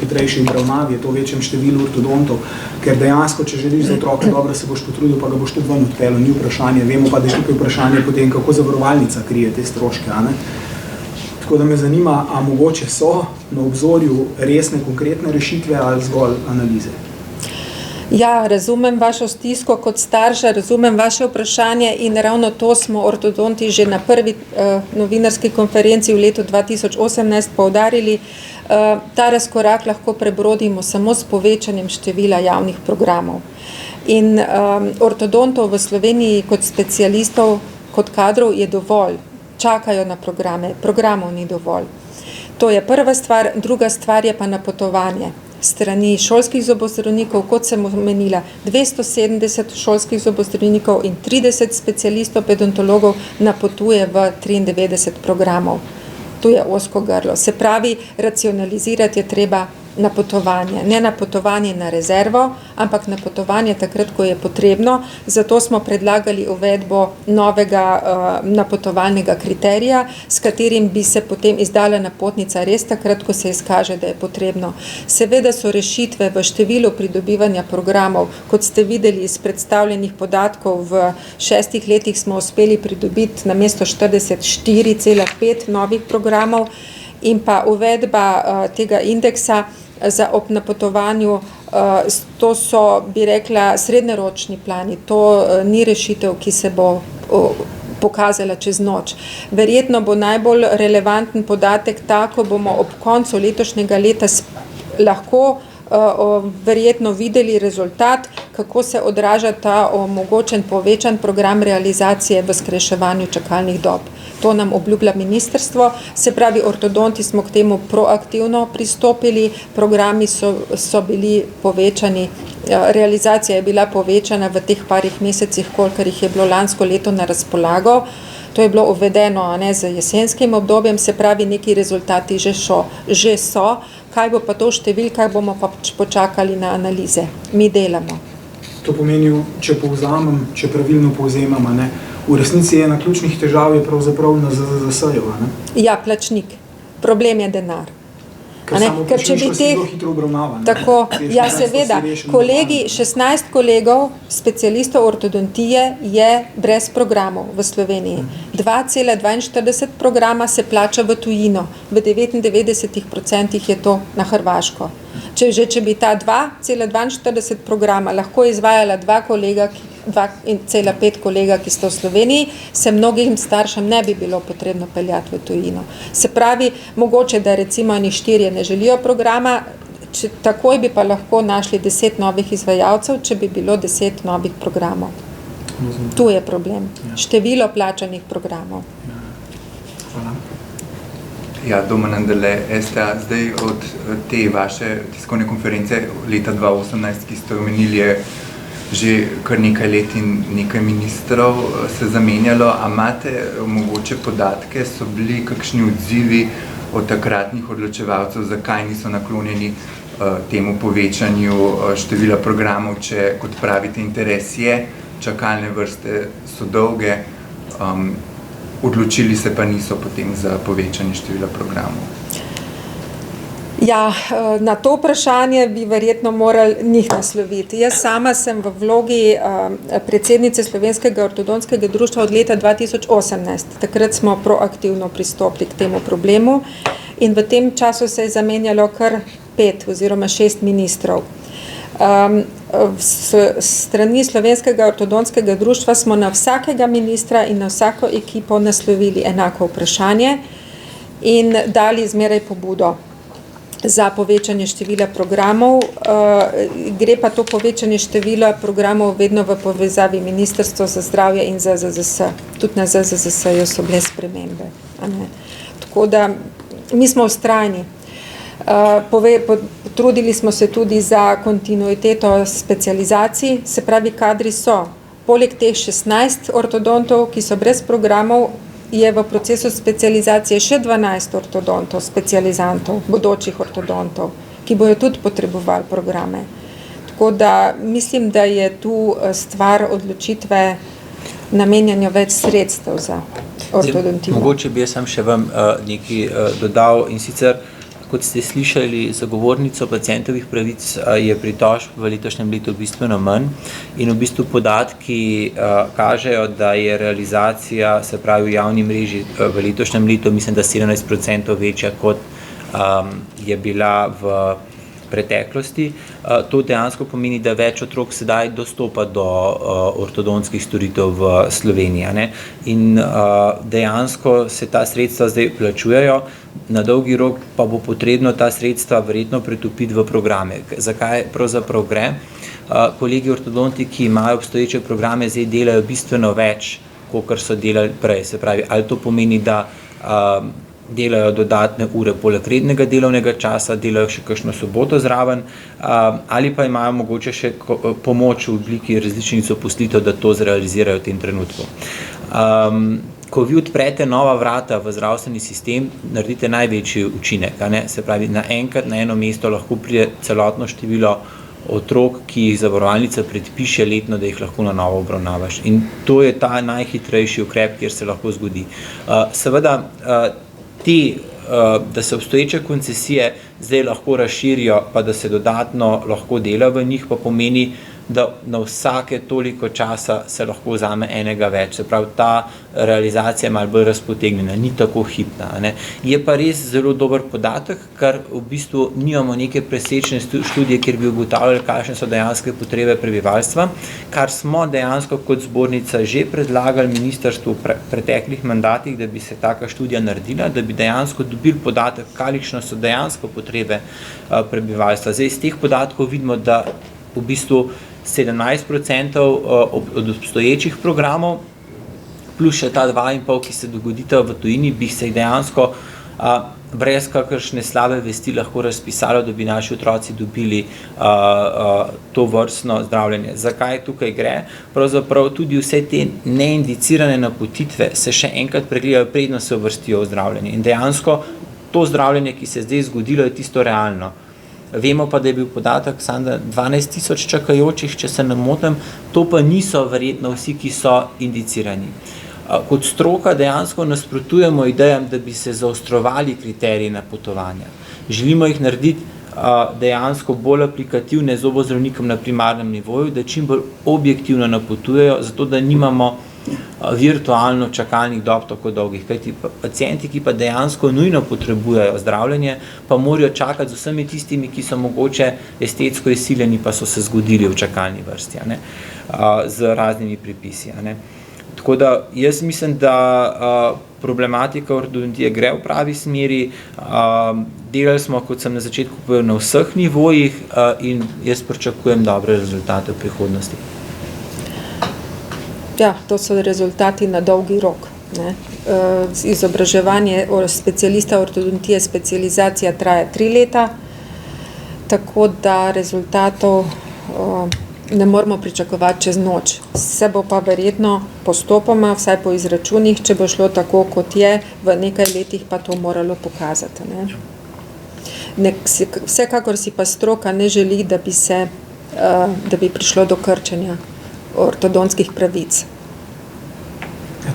Speaker 5: hitrejši obravnavi, je to v večjem številu ortodontov, ker dejansko, če želiš za otroka dobro, se boš potrudil, pa ga boš tudi ven odpeljal, ni vprašanje. Vemo pa, da je tukaj vprašanje potem, kako zavarovalnica krije te stroške. Tako da me zanima, a mogoče so na obzorju resne, konkretne rešitve ali zgolj analize?
Speaker 4: Ja, razumem vašo stisko kot starša, razumem vaše vprašanje in ravno to smo ortodonti že na prvi novinarski konferenci v letu 2018 poudarili. Ta razkorak lahko prebrodimo samo s povečanjem števila javnih programov. In ortodontov v Sloveniji kot specialistov, kot kadrov je dovolj. Čakajo na programe, programov ni dovolj. To je prva stvar, druga stvar je pa napotovanje. Strani šolskih zobozdravnikov, kot sem omenila, 270 šolskih zobozdravnikov in 30 specialistov pedontologov napotuje v 93 programov. Tu je ozko grlo. Se pravi, racionalizirati je treba napotovanje. Ne napotovanje na rezervo, ampak napotovanje takrat, ko je potrebno. Zato smo predlagali uvedbo novega napotovalnega kriterija, s katerim bi se potem izdala napotnica res takrat, ko se izkaže, da je potrebno. Seveda so rešitve v številu pridobivanja programov, kot ste videli iz predstavljenih podatkov, v 6 letih smo uspeli pridobiti namesto 44,5 novih programov in pa uvedba tega indeksa ob napotovanju, to so, bi rekla, srednjeročni plani, to ni rešitev, ki se bo pokazala čez noč. Verjetno bo najbolj relevanten podatek ta, ko bomo ob koncu letošnjega leta lahko verjetno videli rezultat, kako se odraža ta omogočen povečan program realizacije v skrajševanju čakalnih dob. To nam obljublja ministrstvo, se pravi, ortodonti smo k temu proaktivno pristopili, programi so bili povečani, realizacija je bila povečana v teh parih mesecih, kolikor jih je bilo lansko leto na razpolago. To je bilo uvedeno z jesenskim obdobjem, se pravi, neki rezultati že so. Kaj bo pa to v številkah, bomo pa počakali na analize. Mi delamo.
Speaker 5: To pomeni, če pravilno povzemam, v resnici ena ključnih težav je pravzaprav na ZZZS-ju.
Speaker 4: Ja, plačnik. Problem je denar.
Speaker 5: Ker če bi zelo hitro obravnava.
Speaker 4: Tako, ja, seveda, 16 kolegov, specialistov ortodontije je brez programov v Sloveniji. 2,42 programa se plača v tujino, v 99% je to na Hrvaško. Če bi ta 2,42 programa lahko izvajala 2 kolega 2,5 kolega, ki sta v Sloveniji, se mnogim staršem ne bi bilo potrebno peljati v tujino. Se pravi, mogoče, da recimo oni 4 ne želijo programa, takoj bi pa lahko našli 10 novih izvajalcev, če bi bilo 10 novih programov. Tu je problem. Število plačanih programov.
Speaker 5: Hvala.
Speaker 6: Ja, Domen Andele, STA, zdaj od te vaše tiskovne konference leta 2018, ki ste omenili, je že kar nekaj let in nekaj ministrov se zamenjalo. A imate mogoče podatke, so bili kakšni odzivi od takratnih odločevalcev, zakaj niso naklonjeni temu povečanju števila programov, če, kot pravite, interes je, čakalne vrste so dolge, odločili se pa niso potem za povečanje števila programov?
Speaker 4: Ja, na to vprašanje bi verjetno morali njih nasloviti. Jaz sama sem v vlogi predsednice Slovenskega ortodontskega društva od leta 2018. Takrat smo proaktivno pristopili k temu problemu in v tem času se je zamenjalo kar 5 oziroma 6 ministrov. S strani Slovenskega ortodontskega društva smo na vsakega ministra in na vsako ekipo naslovili enako vprašanje in dali zmeraj pobudo za povečanje števila programov. Gre pa to povečanje števila programov vedno v povezavi Ministrstvo za zdravje in ZZZS. Tudi na ZZZS-ju so bile spremembe. Tako da mi smo vztrajni. Potrudili smo se tudi za kontinuiteto specializacij, se pravi, kadri so. Poleg teh 16 ortodontov, ki so brez programov, je v procesu specializacije še 12 ortodontov, specializantov, bodočih ortodontov, ki bojo tudi potrebovali programe. Tako da mislim, da je tu stvar odločitve namenjanja več sredstev za ortodontijo.
Speaker 2: Mogoče bi jaz sam še vam nekaj dodal, in sicer, kot ste slišali zagovornico pacientovih pravic, je pritožb v letošnjem letu bistveno manj in v bistvu podatki kažejo, da je realizacija, se pravi v javni mreži v letošnjem letu, mislim, da 17% večja, kot je bila v preteklosti. To dejansko pomeni, da več otrok sedaj dostopa do ortodontskih storitev v Sloveniji, ne? In dejansko se ta sredstva zdaj plačujejo, na dolgi rok pa bo potrebno ta sredstva verjetno pretopiti v programe. Zakaj pravzaprav gre? Kolegi ortodonti, ki imajo obstoječe programe, zdaj delajo bistveno več, kakor so delali prej. Se pravi, ali to pomeni, da delajo dodatne ure poleg rednega delovnega časa, delajo še kakšno soboto zraven, ali pa imajo mogoče še pomoč v obliki različnih zaposlitev, da to zrealizirajo v tem trenutku. Ko vi odprete nova vrata v zdravstveni sistem, naredite največji učinek, ne? Se pravi, naenkrat na eno mesto lahko pride celotno število otrok, ki jih zavarovalnica predpiše letno, da jih lahko na novo obravnavaš. In to je ta najhitrejši ukrep, kjer se lahko zgodi. Seveda, da se obstoječe koncesije zdaj lahko razširijo, pa da se dodatno lahko dela v njih, pa pomeni, da na vsake toliko časa se lahko vzame enega več. Se pravi, ta realizacija je malo bolj razpotegnjena, ni tako hipna, ne? Je pa res zelo dober podatek, ker v bistvu nimamo neke presečne študije, kjer bi ugotavljali, kakšne so dejanske potrebe prebivalstva, kar smo dejansko kot zbornica že predlagali ministrstvu v preteklih mandatih, da bi se taka študija naredila, da bi dejansko dobili podatek, kakšne so dejansko potrebe prebivalstva. Zdaj, iz teh podatkov vidimo, da v bistvu 17% od obstoječih programov, plus še ta 2,5, ki se dogodita v tujini, bi se dejansko brez kakršne slabe vesti lahko razpisalo, da bi naši otroci dobili to vrstno zdravljenje. Zakaj tukaj gre? Pravzaprav tudi vse te neindicirane napotitve se še enkrat pregledajo, predno se uvrstijo v zdravljenje. In dejansko to zdravljenje, ki se zdaj zgodilo, je tisto realno. Vemo pa, da je bil podatek samo 12,000 čakajočih, če se ne motim, to pa niso verjetno vsi, ki so indicirani. Kot stroka dejansko nasprotujemo idejam, da bi se zaostrovali kriteriji napotovanja. Želimo jih narediti dejansko bolj aplikativne zobozdravnikom na primarnem nivoju, da čim bolj objektivno napotujejo, zato da nimamo virtualno čakalnih dob tako dolgih, kajti pacienti, ki pa dejansko nujno potrebujejo zdravljenje, pa morajo čakati z vsemi tistimi, ki so mogoče estetsko izsiljeni, pa so se zgodili v čakalni vrsti, z raznimi pripisi. Tako da jaz mislim, da problematika ortodontije gre v pravi smeri. Delali smo, kot sem na začetku povedal, na vseh nivojih in jaz pričakujem dobre rezultate v prihodnosti.
Speaker 4: Ja, to so rezultati na dolgi rok. Izobraževanje specialista ortodontije, specializacija traja 3 leta, tako da rezultatov ne moramo pričakovati čez noč. Se bo pa verjetno postopoma, vsaj po izračunih, če bo šlo tako, kot je, v nekaj letih pa to moralo pokazati. Vsekakor si pa stroka ne želi, da bi prišlo do krčenja ortodontskih pravic.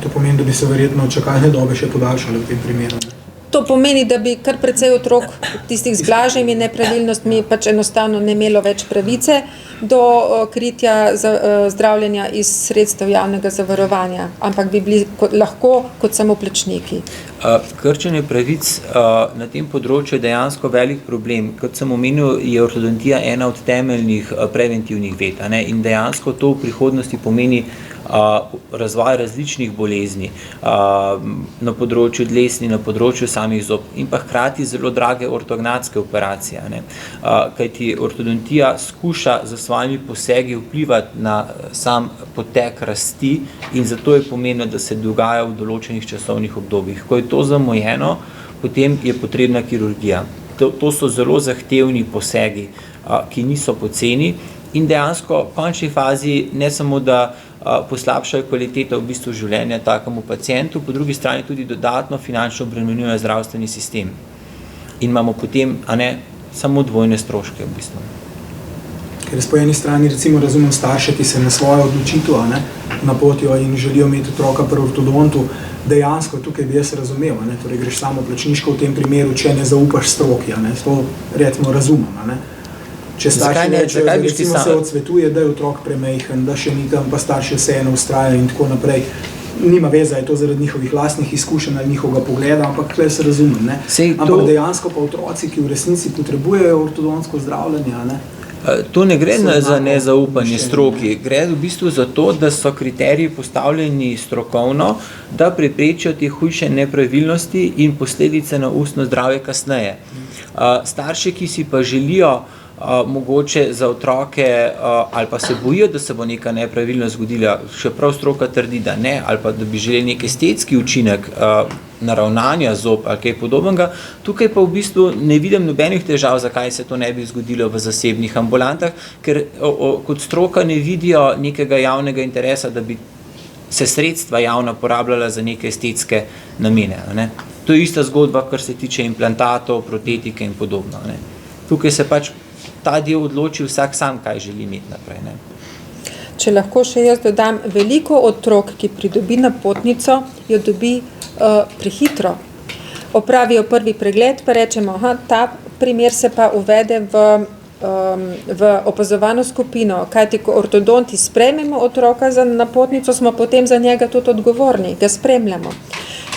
Speaker 5: To pomeni, da bi se verjetno čakalne dobe še podaljšale v tem primeru.
Speaker 4: To pomeni, da bi kar precej otrok tistih z blažjimi nepravilnostmi pač enostavno ne imelo več pravice do kritja zdravljenja iz sredstev javnega zavarovanja, ampak bi bili lahko kot samoplačniki.
Speaker 2: Krčenje pravic na tem področju je dejansko velik problem. Kot sem omenil, je ortodontija ena od temeljnih preventivnih ved, in dejansko to v prihodnosti pomeni razvoj različnih bolezni na področju dlesni, na področju samih zob in pa hkrati zelo drage ortognatske operacije. Kajti ortodontija skuša za svojimi posegi vplivati na sam potek rasti in zato je pomembno, da se dogaja v določenih časovnih obdobjih. Ko je to zamujeno, potem je potrebna kirurgija. To so zelo zahtevni posegi, ki niso poceni in dejansko v končni fazi ne samo, da poslabšajo kvaliteto v bistvu življenja takemu pacientu, po drugi strani tudi dodatno finančno obremenjuje zdravstveni sistem. In imamo potem samo dvojne stroške v bistvu.
Speaker 5: Ker po eni strani recimo razumem starše, ki se na svojo odločitev napotijo in želijo imeti otroka pri ortodontu, dejansko tukaj bi jaz razumel, torej greš samo plačniško v tem primeru, če ne zaupaš stroki, to recimo razumem. Če starši recimo se odsvetuje, da je otrok premejhen, da še nikam, pa starši vseeno vztrajajo in tako naprej. Nima veze, je to zaradi njihovih lastnih izkušenj ali njihovega pogleda, ampak tukaj se razumem. Ampak dejansko pa otroci, ki v resnici potrebujejo ortodontsko zdravljenje,
Speaker 2: to ne gre za nezaupanje stroki, gre v bistvu za to, da so kriteriji postavljeni strokovno, da preprečijo te hujše nepravilnosti in posledice na ustno zdravje kasneje. Starši, ki si pa želijo mogoče za otroke ali pa se bojijo, da se bo neka nepravilnost zgodila, še prav stroka trdi, da ne, ali pa da bi želeli nek estetski učinek naravnanja zob ali kaj podobnega, tukaj pa v bistvu ne vidim nobenih težav, zakaj se to ne bi zgodilo v zasebnih ambulantah, ker kot stroka ne vidijo nekega javnega interesa, da bi se sredstva javno porabljala za neke estetske namene. To je ista zgodba, kar se tiče implantatov, protetike in podobno. Tukaj se pač ta del odloči vsak sam, kaj želi imeti naprej.
Speaker 4: Če lahko še jaz dodam, veliko otrok, ki pridobi napotnico, jo dobi prehitro. Opravijo prvi pregled, pa rečemo, ta primer se pa uvede v opazovano skupino, kajti ko ortodonti sprejmemo otroka za napotnico, smo potem za njega tudi odgovorni, ga spremljamo.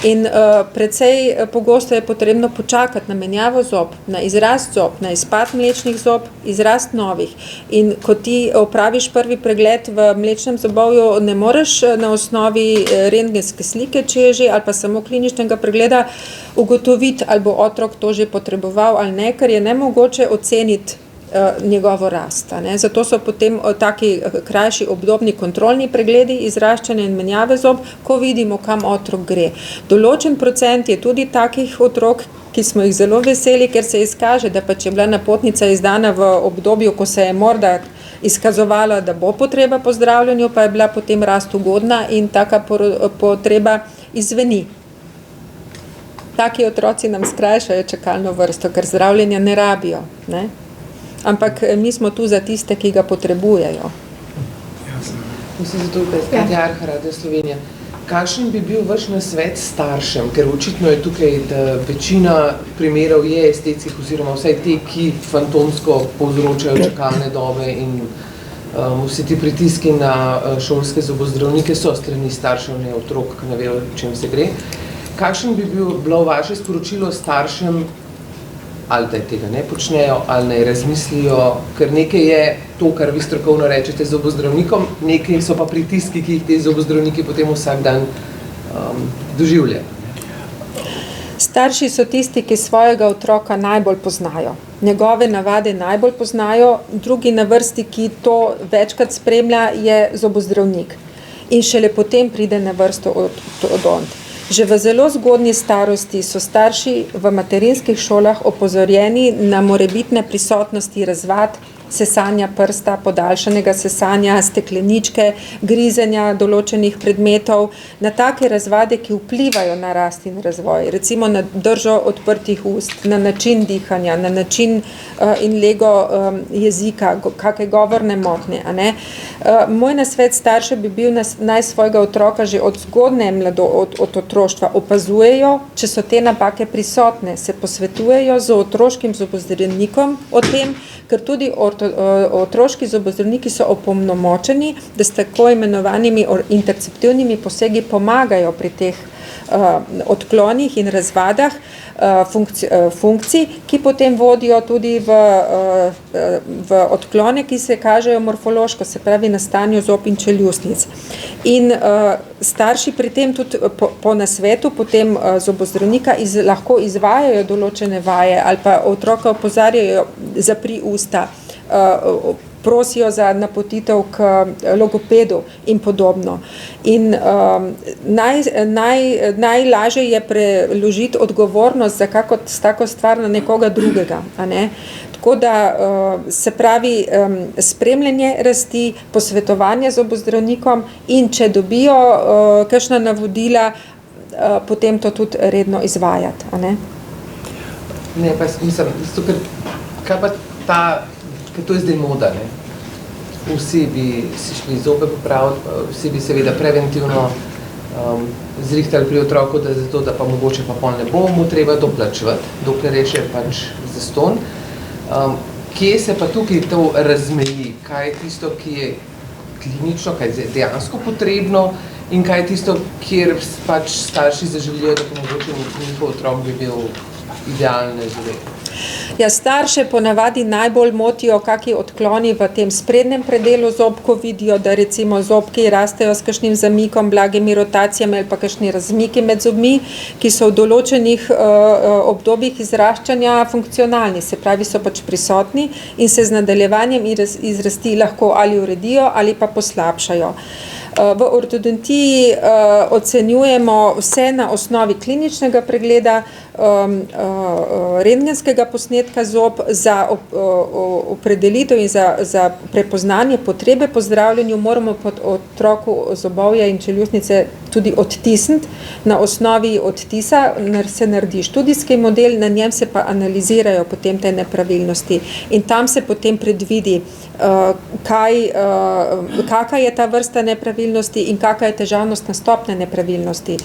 Speaker 4: In precej pogosto je potrebno počakati na menjavo zob, na izrast zob, na izpad mlečnih zob, izrast novih. In ko ti opraviš prvi pregled v mlečnem zobovju, ne moreš na osnovi rentgenske slike, če je že, ali pa samo kliničnega pregleda ugotoviti, ali bo otrok to že potreboval ali ne, ker je nemogoče oceniti njegovo rast. Zato so potem taki krajši obdobni kontrolni pregledi izraščanja in menjave zob, ko vidimo, kam otrok gre. Določen procent je tudi takih otrok, ki smo jih zelo veseli, ker se izkaže, da pa če je bila napotnica izdana v obdobju, ko se je morda izkazovala, da bo potreba po zdravljenju, pa je bila potem rast ugodna in taka potreba izveni. Taki otroci nam skrajšajo čakalno vrsto, ker zdravljenja ne rabijo. Ampak mi smo tu za tiste, ki ga potrebujejo.
Speaker 7: Mislim, zato je Katjarha Radio Slovenija. Kakšen bi bil vaš nasvet staršem, ker očitno je tukaj, da večina primerov je estetskih oziroma vsaj te, ki fantomsko povzročajo čakalne dobe in vsi ti pritiski na šolske zobozdravnike so strani staršev, ne otrok, ki ne vejo, o čem se gre. Kakšen bi bilo vaše sporočilo staršem, ali da tega ne počnejo, ali naj razmislijo, ker nekaj je to, kar vi strokovno rečete zobozdravnikom, nekaj so pa pritiski, ki jih te zobozdravniki potem vsak dan doživljajo.
Speaker 4: Starši so tisti, ki svojega otroka najbolj poznajo. Njegove navade najbolj poznajo, drugi na vrsti, ki to večkrat spremlja, je zobozdravnik. In šele potem pride na vrsto ortodont. Že v zelo zgodnji starosti so starši v materinskih šolah opozorjeni na morebitne prisotnosti razvad, sesanja prsta, podaljšanega sesanja, stekleničke, grizenja določenih predmetov, na take razvade, ki vplivajo na rast in razvoj, recimo na držo odprtih ust, na način dihanja, na način in lego jezika, kakšne govorne motnje. Moj nasvet starše bi bil, naj svojega otroka že od zgodne od otroštva opazujejo, če so te napake prisotne, se posvetujejo z otroškim zobozdravnikom o tem, ker tudi otroški zobozdravniki so opolnomočeni, da s tako imenovanimi interceptivnimi posegi pomagajo pri teh odklonih in razvadah funkcij, ki potem vodijo tudi v odklone, ki se kažejo morfološko, se pravi na stanju zob in čeljustnic. In starši pri tem tudi po nasvetu potem zobozdravnika lahko izvajajo določene vaje ali pa otroka opozarjajo, zapri usta, prosijo za napotitev k logopedu in podobno. In najlažje je preložiti odgovornost za tako stvar na nekoga drugega. Tako da se pravi spremljanje rasti, posvetovanje z zobozdravnikom in če dobijo kakšna navodila, potem to tudi redno izvajati.
Speaker 7: Ne, pa mislim, kaj pa ta, ker to je zdaj moda, ne? Vsi bi si šli zobe popraviti, vsi bi seveda preventivno zrihtali pri otroku, da zato, da pa mogoče pa pol ne bo mu treba to plačevati, dokler je še pač zastonj. Kje se pa tukaj to razmeji? Kaj je tisto, ki je klinično, kaj je dejansko potrebno in kaj je tisto, kjer pač starši zaželijo, da pa mogoče njihov otrok bi bil idealne zobe?
Speaker 4: Ja, starše ponavadi najbolj motijo kakšni odkloni v tem sprednjem predelu zob, ko vidijo, da recimo zobki rastejo s kakšnim zamikom, blagimi rotacijami ali pa kakšni razmiki med zobmi, ki so v določenih obdobjih izraščanja funkcionalni, se pravi so pač prisotni in se z nadaljevanjem izrasti lahko ali uredijo ali pa poslabšajo. V ortodontiji ocenjujemo vse na osnovi kliničnega pregleda, rentgenskega posnetka zob za opredelitev in za prepoznanje potrebe po zdravljenju moramo pod otroku zobovja in čeljustnice tudi odtisniti. Na osnovi odtisa se naredi študijski model, na njem se pa analizirajo potem te nepravilnosti in tam se potem predvidi, kakva je ta vrsta nepravilnosti in kakva je težavnostna stopnja nepravilnosti.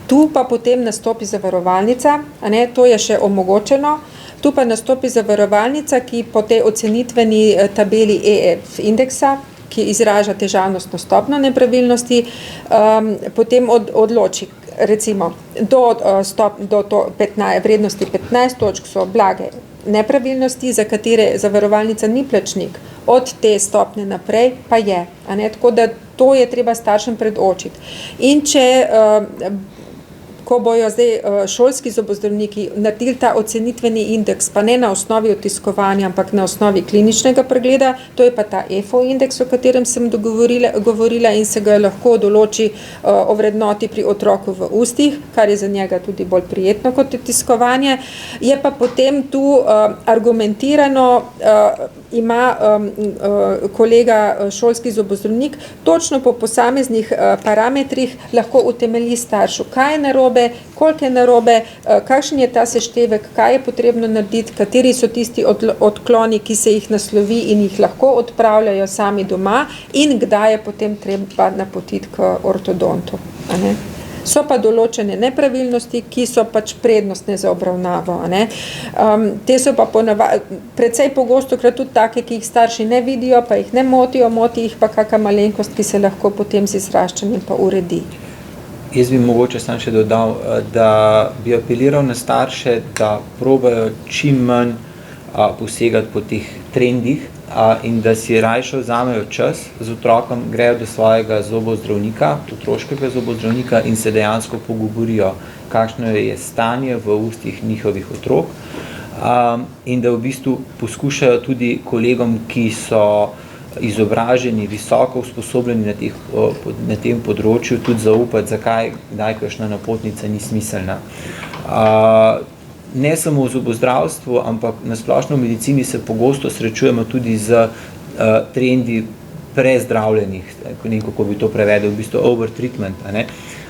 Speaker 4: Tu pa potem nastopi zavarovalnica, to je še omogočeno, tu pa nastopi zavarovalnica, ki po tej ocenitveni tabeli EF indeksa, ki izraža težavnostno stopnjo nepravilnosti, potem odloči, recimo, do vrednosti 15 točk so blage nepravilnosti, za katere zavarovalnica ni plačnik, od te stopnje naprej pa je. Tako da to je treba staršem predočiti. In če ko bojo zdaj šolski zobozdravniki naredili ta ocenitveni indeks, pa ne na osnovi otiskovanja, ampak na osnovi kliničnega pregleda, to je pa ta EFO indeks, o katerem sem govorila in se ga lahko določi ovrednoti pri otroku v ustih, kar je za njega tudi bolj prijetno kot otiskovanje. Je pa potem tu argumentirano, ima kolega šolski zobozdravnik točno po posameznih parametrih lahko utemelji staršu, kaj je narobe, koliko je narobe, kakšen je ta seštevek, kaj je potrebno narediti, kateri so tisti odkloni, ki se jih naslovi in jih lahko odpravljajo sami doma in kdaj je potem treba napotiti k ortodontu. So pa določene nepravilnosti, ki so pač prednostne za obravnavo. Ne. Te so pa precej pogostokrat tudi take, ki jih starši ne vidijo, pa jih ne motijo, moti jih pa kakšna malenkost, ki se lahko potem z izraščanjem pa uredi.
Speaker 2: Jaz bi mogoče sam še dodal, da bi apeliral na starše, da probajo čim manj posegati po teh trendih in da si rajše vzamejo čas z otrokom, grejo do svojega zobozdravnika, otroškega zobozdravnika in se dejansko pogovorijo, kakšno je stanje v ustih njihovih otrok in da v bistvu poskušajo tudi kolegom, ki so izobraženi, visoko usposobljeni na tem področju, tudi zaupati, zakaj kakšna napotnica ni smiselna. Ne samo v zobozdravstvu, ampak na splošno v medicini se pogosto srečujemo tudi z trendi prezdravljenih, ne vem, kako bi to prevedel, v bistvu overtreatment.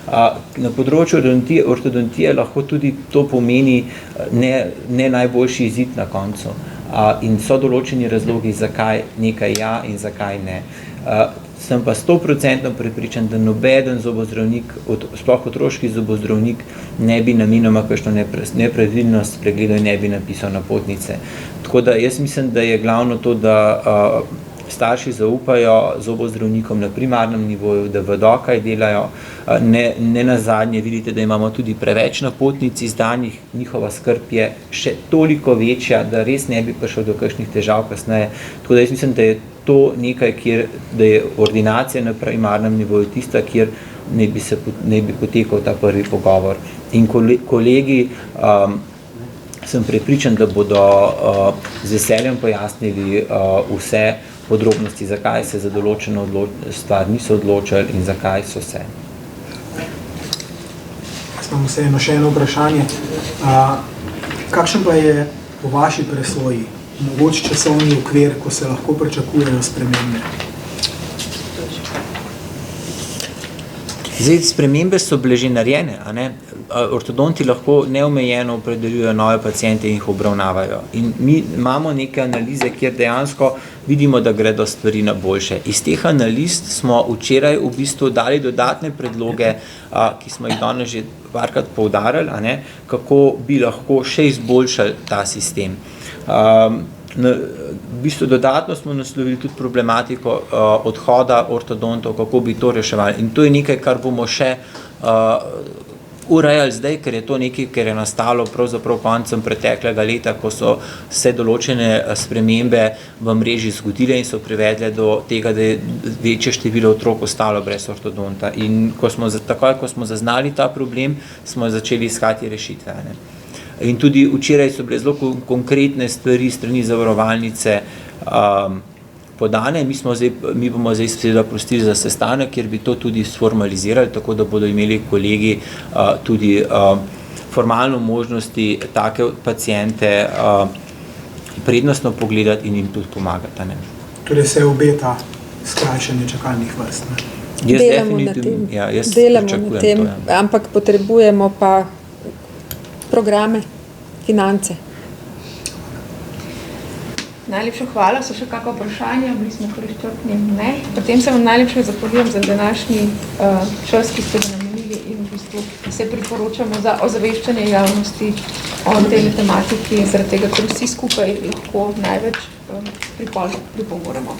Speaker 2: Na področju ortodontije lahko tudi to pomeni ne najboljši izid na koncu. In so določeni razlogi, zakaj nekaj ja in zakaj ne. Sem pa 100% prepričan, da nobeden zobozdravnik, sploh otroški zobozdravnik, ne bi namenoma kakšno nepravilnost pregledal in ne bi napisal napotnice. Tako da jaz mislim, da je glavno to, da starši zaupajo zobozdravnikom na primarnem nivoju, da vedo, kaj delajo. Ne nazadnje vidite, da imamo tudi preveč napotnic izdanih, njihova skrb je še toliko večja, da res ne bi prišel do kakšnih težav kasneje. Tako da jaz mislim, da je to nekaj, da je ordinacija na primarnem nivoju tista, kjer ne bi potekal ta prvi pogovor. In kolegi, sem prepričan, da bodo z veseljem pojasnili vse podrobnosti, zakaj se za določeno stvar niso odločili in zakaj so se.
Speaker 5: Imamo vseeno še eno vprašanje. Kakšen pa je po vaši presoji mogoč časovni okvir, ko se lahko pričakujejo spremembe?
Speaker 2: Zdaj, spremembe so bile že narejene, a ne? Ortodonti lahko neomejeno opredeljujejo nove paciente in jih obravnavajo. In mi imamo neke analize, kjer dejansko vidimo, da gredo stvari na boljše. Iz teh analiz smo včeraj v bistvu dali dodatne predloge, ki smo jih danes že parkrat poudarili, a ne, kako bi lahko še izboljšali ta sistem. V bistvu dodatno smo naslovili tudi problematiko odhoda ortodontov, kako bi to reševali. In to je nekaj, kar bomo še urejali zdaj, ker je to nekaj, ker je nastalo pravzaprav koncem preteklega leta, ko so se določene spremembe v mreži zgodile in so privedle do tega, da je večje število otrok ostalo brez ortodonta. In takoj, ko smo zaznali ta problem, smo začeli iskati rešitve. In tudi včeraj so bile zelo konkretne stvari strani zavarovalnice podane. Mi bomo zdaj seveda prosili za sestanek, kjer bi to tudi sformalizirali, tako da bodo imeli kolegi tudi formalno možnosti take paciente prednostno pogledati in jim tudi pomagati.
Speaker 5: Torej se obeta skrajšanje čakalnih vrst.
Speaker 4: Delamo na tem, ampak potrebujemo pa programe, finance.
Speaker 1: Najlepša hvala. So še kakšna vprašanja? Bili smo kar izčrpni? Ne. Potem se vam najlepše zahvaljujem za današnji čas, ki ste ga namenili in v bistvu se priporočamo za ozaveščanje javnosti o tej tematiki, zaradi tega, ker vsi skupaj lahko največ pripomoremo.